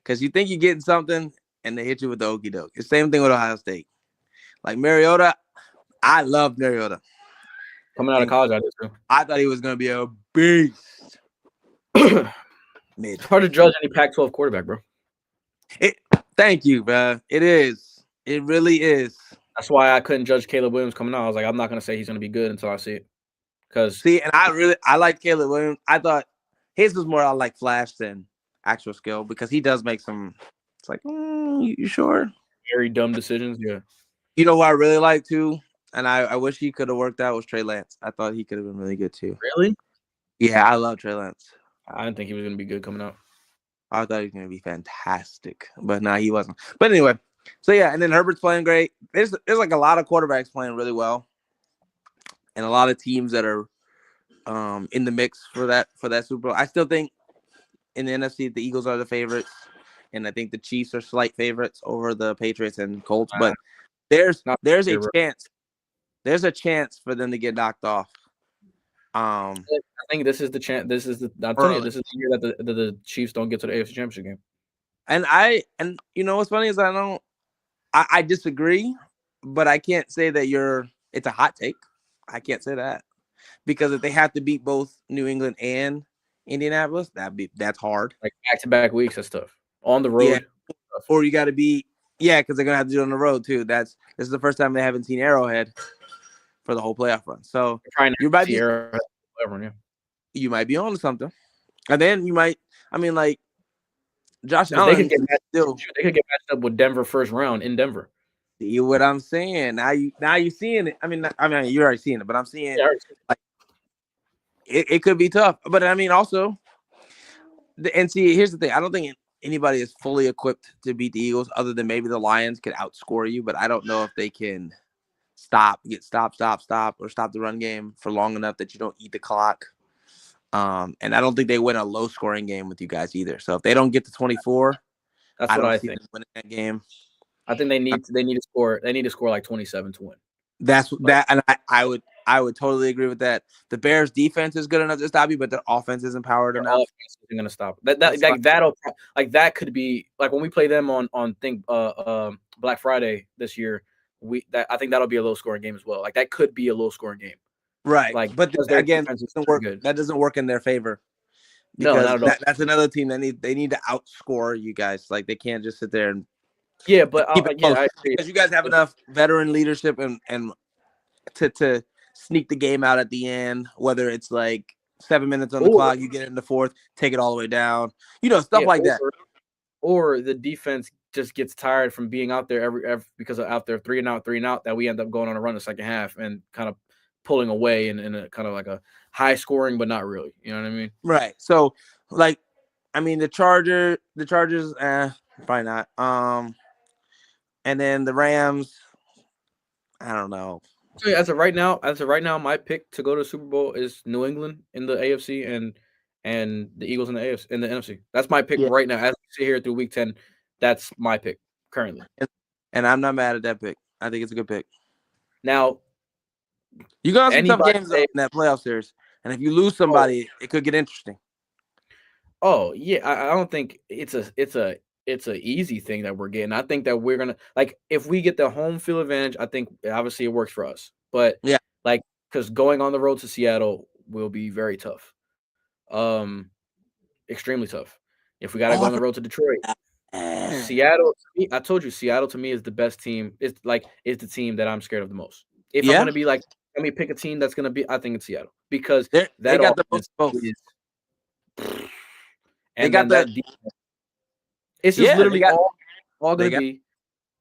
because you think you're getting something and they hit you with the okie doke. It's the same thing with Ohio State. Like Mariota, I love Mariota. Coming out of college, I did too. I thought he was going to be a beast. It's hard to judge any Pac-12 quarterback, bro. Thank you, bro. It is. It really is. That's why I couldn't judge Caleb Williams coming out. I was like, I'm not going to say he's going to be good until I see it. And I like Caleb Williams. I thought his was more like flash than actual skill because he does make some. It's like, you sure? Very dumb decisions. Yeah. You know who I really like too, and I wish he could have worked out was Trey Lance. I thought he could have been really good too. Really? Yeah, I love Trey Lance. I didn't think he was going to be good coming out. I thought he was going to be fantastic, but no, he wasn't. But anyway, so yeah, and then Herbert's playing great. There's like a lot of quarterbacks playing really well, and a lot of teams that are in the mix for that Super Bowl. I still think in the NFC the Eagles are the favorites, and I think the Chiefs are slight favorites over the Patriots and Colts. But there's a chance for them to get knocked off. I think this is the chance. I'm telling you, this is the year that the Chiefs don't get to the AFC Championship game. And you know what's funny is I disagree, but I can't say that it's a hot take. I can't say that because if they have to beat both New England and Indianapolis, that's hard. Like back-to-back weeks, that's tough. On the road, or you got to be because they're gonna have to do it on the road too. This is the first time they haven't seen Arrowhead for the whole playoff run. So you might be you might be on to something, and then you might. I mean, like Josh Allen, they could get matched up with Denver first round in Denver. See what I'm saying? Now you seeing it. I mean, you're already seeing it, but I'm seeing like it could be tough. But I mean, also, here's the thing. I don't think anybody is fully equipped to beat the Eagles, other than maybe the Lions could outscore you. But I don't know if they can stop or stop the run game for long enough that you don't eat the clock. And I don't think they win a low scoring game with you guys either. So if they don't get to 24, that's what I think. Winning that game. I think they need to score. They need to score like 27 to win. And I would totally agree with that. The Bears' defense is good enough to stop you, but their offense isn't powered enough. Offense isn't gonna stop. That could be like when we play them on Black Friday this year. I think that'll be a low scoring game as well. Like that could be a low scoring game. Right. Like, but again, that doesn't work in their favor. No, not at all. That's another team that they need to outscore you guys. Like they can't just sit there and because you guys have enough veteran leadership and to sneak the game out at the end, whether it's like 7 minutes on the clock, you get in the fourth, take it all the way down, stuff like that. Or the defense just gets tired from being out there every because of out there 3 and out that we end up going on a run the second half and kind of pulling away in a kind of like a high scoring, but not really. You know what I mean? Right. So like, I mean the Chargers, probably not. And then the Rams, I don't know. So as of right now, my pick to go to the Super Bowl is New England in the AFC and the Eagles in the AFC in the NFC. That's my pick right now. As we sit here through Week 10, that's my pick currently. And I'm not mad at that pick. I think it's a good pick. Now, you got some tough games in that playoff series, and if you lose somebody, it could get interesting. Oh yeah, I don't think it's a easy thing that we're getting. I think that we're gonna if we get the home field advantage, I think obviously it works for us. But because going on the road to Seattle will be very tough, extremely tough. If we gotta go on the road to Detroit, Seattle. I told you, Seattle to me is the best team. It's the team that I'm scared of the most. If I'm gonna be let me pick a team that's gonna be, I think it's Seattle because they got the most both. And they got that. It's just literally all going to be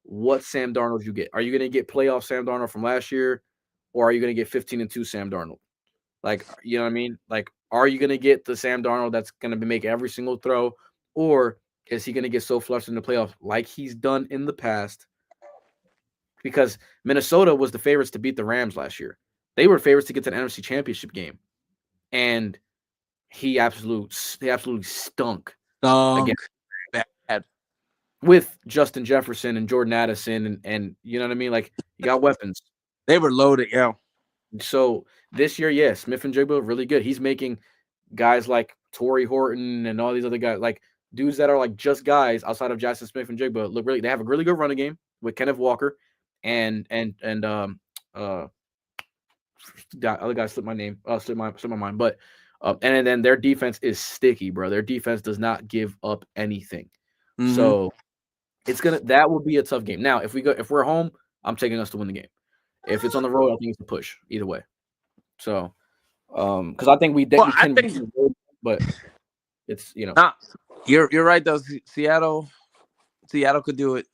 what Sam Darnold you get. Are you going to get playoff Sam Darnold from last year, or are you going to get 15-2 Sam Darnold? Like, you know what I mean? Like, Are you going to get the Sam Darnold that's going to be making every single throw, or is he going to get so flushed in the playoffs like he's done in the past? Because Minnesota was the favorites to beat the Rams last year. They were favorites to get to the NFC Championship game, and he absolutely stunk again bad with Justin Jefferson and Jordan Addison, and you know what I mean. Like, you got weapons. They were loaded, yeah. So this year, yeah, Smith and Jigba really good. He's making guys like Torrey Horton and all these other guys, like dudes that are like just guys outside of Jackson Smith and Jigba, look really. They have a really good running game with Kenneth Walker and the other guy slipped my name, slipped my mind, but and then their defense is sticky, bro. Their defense does not give up anything. Mm-hmm. So that will be a tough game. Now, if we're home, I'm taking us to win the game. If it's on the road, I think it's a push either way. So, because I think but it's Nah, you're right though. Seattle could do it.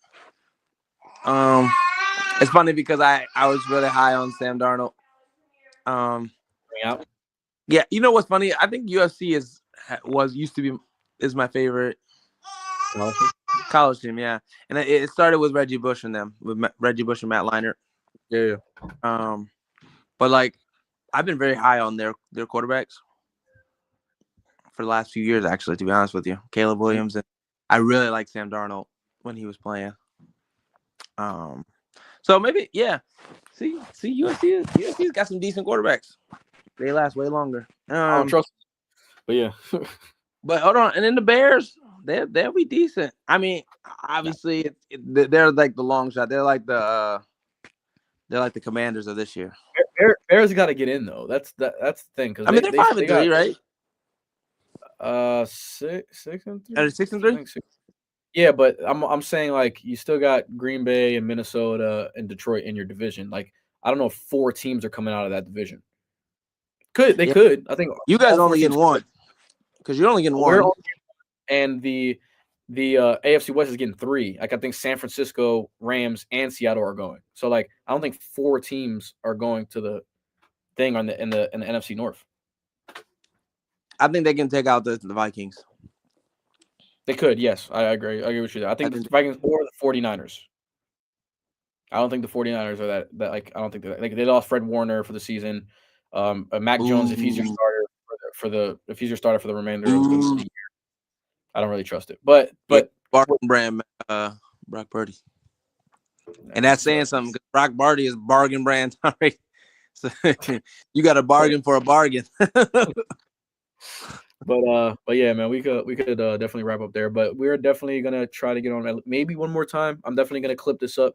It's funny because I was really high on Sam Darnold. Yeah, you know what's funny? I think UFC is my favorite college team. Yeah, and it started with Reggie Bush and them, with Reggie Bush and Matt Leinart. Yeah. But like, I've been very high on their quarterbacks for the last few years, actually, to be honest with you. Caleb Williams, and I really like Sam Darnold when he was playing. So maybe, yeah. See, USC's got some decent quarterbacks. They last way longer. I don't trust them. But yeah. But hold on, and then the Bears, they'll be decent. I mean, obviously, they're like the long shot. They're like the Commanders of this year. Bears got to get in though. That's the thing. I mean, they're 5-3, right? 6-3. Are they 6-3? Yeah, but I'm saying, like, you still got Green Bay and Minnesota and Detroit in your division. Like, I don't know if 4 teams are coming out of that division. Could. I think you guys only getting one, because you're only getting one. And the AFC West is getting 3. Like, I think San Francisco, Rams, and Seattle are going. So, like, I don't think 4 teams are going to the thing in the NFC North. I think they can take out the Vikings. They could, yes. I agree. I agree with you there. I think the Vikings or the 49ers. I don't think the 49ers are that like, I don't think they're like, they lost Fred Warner for the season. Mac Jones, if he's your starter for the remainder of the year, I don't really trust it. But bargain brand Brock Purdy. And that's saying something, because Brock Purdy is bargain brand. All right. So you got a bargain for a bargain. But yeah, man, we could definitely wrap up there. But we're definitely gonna try to get on maybe one more time. I'm definitely gonna clip this up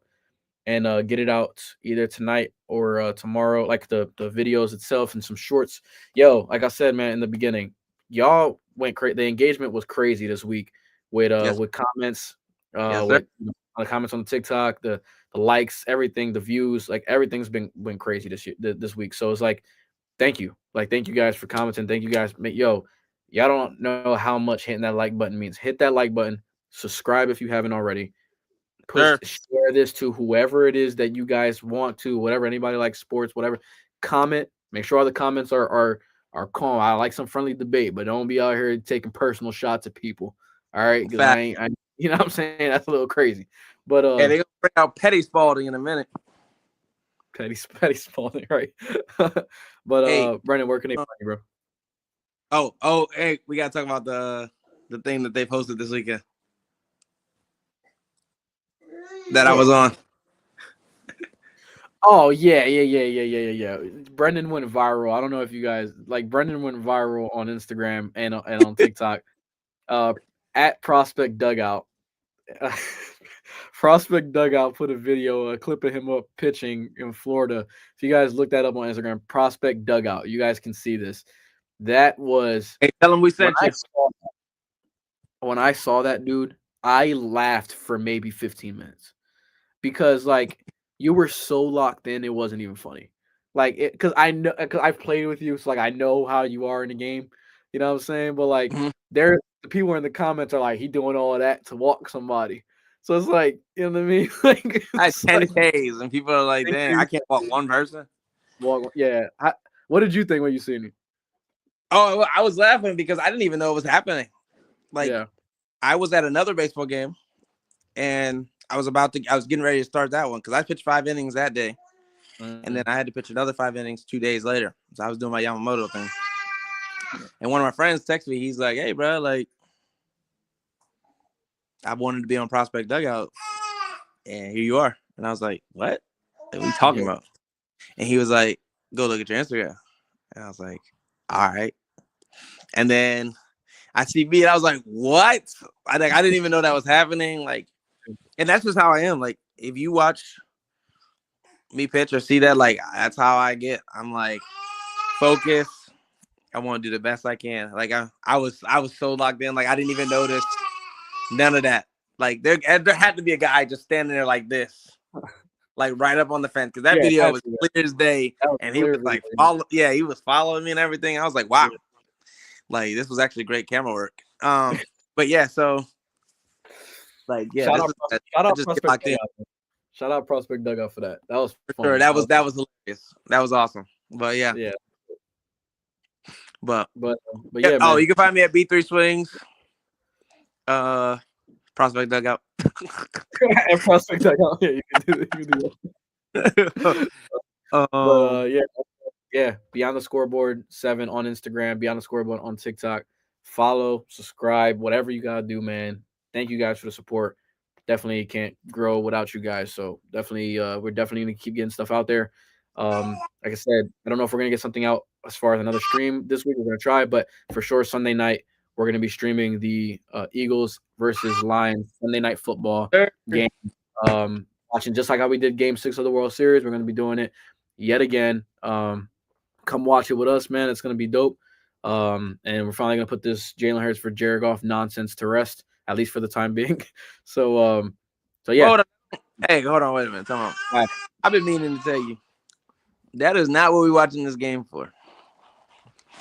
and get it out either tonight or tomorrow, like the videos itself and some shorts. Yo, like I said, man, in the beginning, y'all went crazy. The engagement was crazy this week with comments, with the comments on the TikTok, the likes, everything, the views, like everything's been crazy this week. So it's like, thank you guys for commenting. Thank you guys. Y'all don't know how much hitting that like button means. Hit that like button. Subscribe if you haven't already. Share this to whoever it is that you guys want to, whatever, anybody likes sports, whatever. Comment. Make sure all the comments are calm. I like some friendly debate, but don't be out here taking personal shots at people. All right, because I you know what I'm saying? That's a little crazy. But they're gonna bring out Petty Spalding in a minute. Petty Spalding, right? But hey, Brendan, where can they find you, bro? Oh, hey, we gotta talk about the thing that they posted this weekend that I was on. Oh yeah. Brendan went viral. I don't know if you guys like. Brendan went viral on Instagram and on TikTok. At Prospect Dugout. Prospect Dugout put a clip of him up pitching in Florida. If you guys look that up on Instagram, Prospect Dugout, you guys can see this. That was. Hey, tell him we sent you. When I saw that, dude, I laughed for maybe 15 minutes because, like, you were so locked in, it wasn't even funny. Like, because I've played with you, so like I know how you are in the game. You know what I'm saying? But like, the people in the comments are like, he doing all of that to walk somebody. So it's like, you know what I mean? Like, I had 10 Ks, and people are like, "Damn, I can't walk one person." Yeah. What did you think when you seen me? Oh, I was laughing because I didn't even know it was happening. Like, Yeah. I was at another baseball game, and I was getting ready to start that one because I pitched 5 innings that day, and then I had to pitch another 5 innings 2 days later. So I was doing my Yamamoto thing, and one of my friends texted me. He's like, "Hey, bro, like, I wanted to be on Prospect Dugout, and here you are." And I was like, "What? What are we talking about?" And he was like, "Go look at your Instagram." And I was like, "All right." And then I see me, and I was like, "What?" I didn't even know that was happening. Like, and that's just how I am. Like, if you watch me pitch or see that, like, that's how I get. I'm like, focus. I want to do the best I can. Like, I was so locked in. Like, I didn't even notice none of that. Like, there had to be a guy just standing there like this, like right up on the fence, because that video was clear as day, and he was like, he was following me and everything. I was like, wow, like this was actually great camera work. But yeah, so like, yeah, shout out Prospect Dugout. Shout out Prospect Dugout for that. That was funny. Sure. That was hilarious. That was awesome. But yeah. But yeah. Man. Oh, you can find me at B3 Swings. Prospect Dugout. And Prospect Dugout. Yeah, you can do that. Yeah. Beyond the Scoreboard 7 on Instagram. Beyond the Scoreboard on TikTok. Follow, subscribe, whatever you gotta do, man. Thank you guys for the support. Definitely can't grow without you guys. So definitely, we're definitely gonna keep getting stuff out there. Like I said, I don't know if we're gonna get something out as far as another stream this week. We're gonna try, but for sure Sunday night we're gonna be streaming the Eagles versus Lions Sunday night football game. Watching just like how we did Game 6 of the World Series. We're gonna be doing it yet again. Come watch it with us, man. It's gonna be dope. And we're finally gonna put this Jalen Hurts for Jared Goff nonsense to rest, at least for the time being. So yeah. Hold on, wait a minute. Come on. Right. I've been meaning to tell you that is not what we're watching this game for.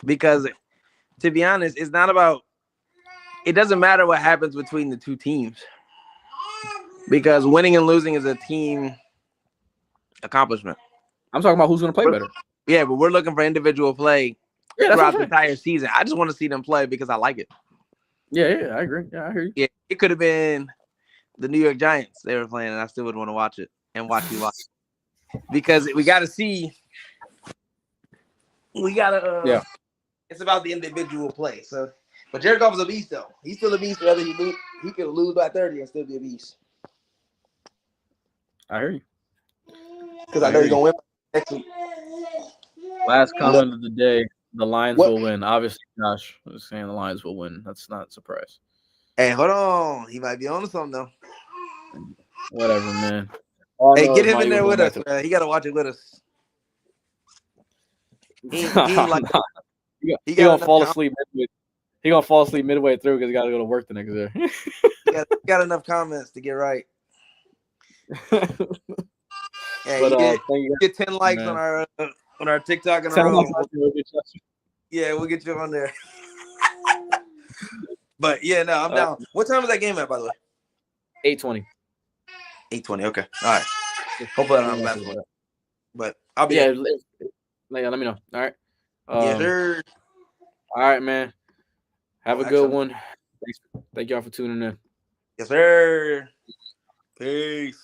Because to be honest, it's not about. It doesn't matter what happens between the two teams. Because winning and losing is a team accomplishment. I'm talking about who's gonna play better. Yeah, but we're looking for individual play throughout the entire season. I just want to see them play because I like it. Yeah, I agree. Yeah, I hear you. Yeah, it could have been the New York Giants they were playing, and I still would want to watch it and watch you watch it. Because we got to see. We got to. It's about the individual play. So, but Jared Goff is a beast, though. He's still a beast. Whether he could lose by 30 and still be a beast. I hear you. Because I know he's gonna win next week. Last comment of the day: the Lions will win. Obviously, Josh was saying the Lions will win. That's not a surprise. Hey, hold on. He might be on to something though. Whatever, man. Hey, get him in there with us, man. He got to watch it with us. He gonna fall asleep midway. He gonna fall asleep midway through because he got to go to work the next day. he got enough comments to get right. Yeah, get 10 likes on our TikTok and our own. Yeah, we'll get you on there. But yeah, no, I'm down. What time is that game at, by the way? 8:20. 8:20. Okay. All right. Hopefully I don't have one. But I'll be let me know. All right. Yes, sir. All right, man. Have a good one. Thank y'all for tuning in. Yes, sir. Peace.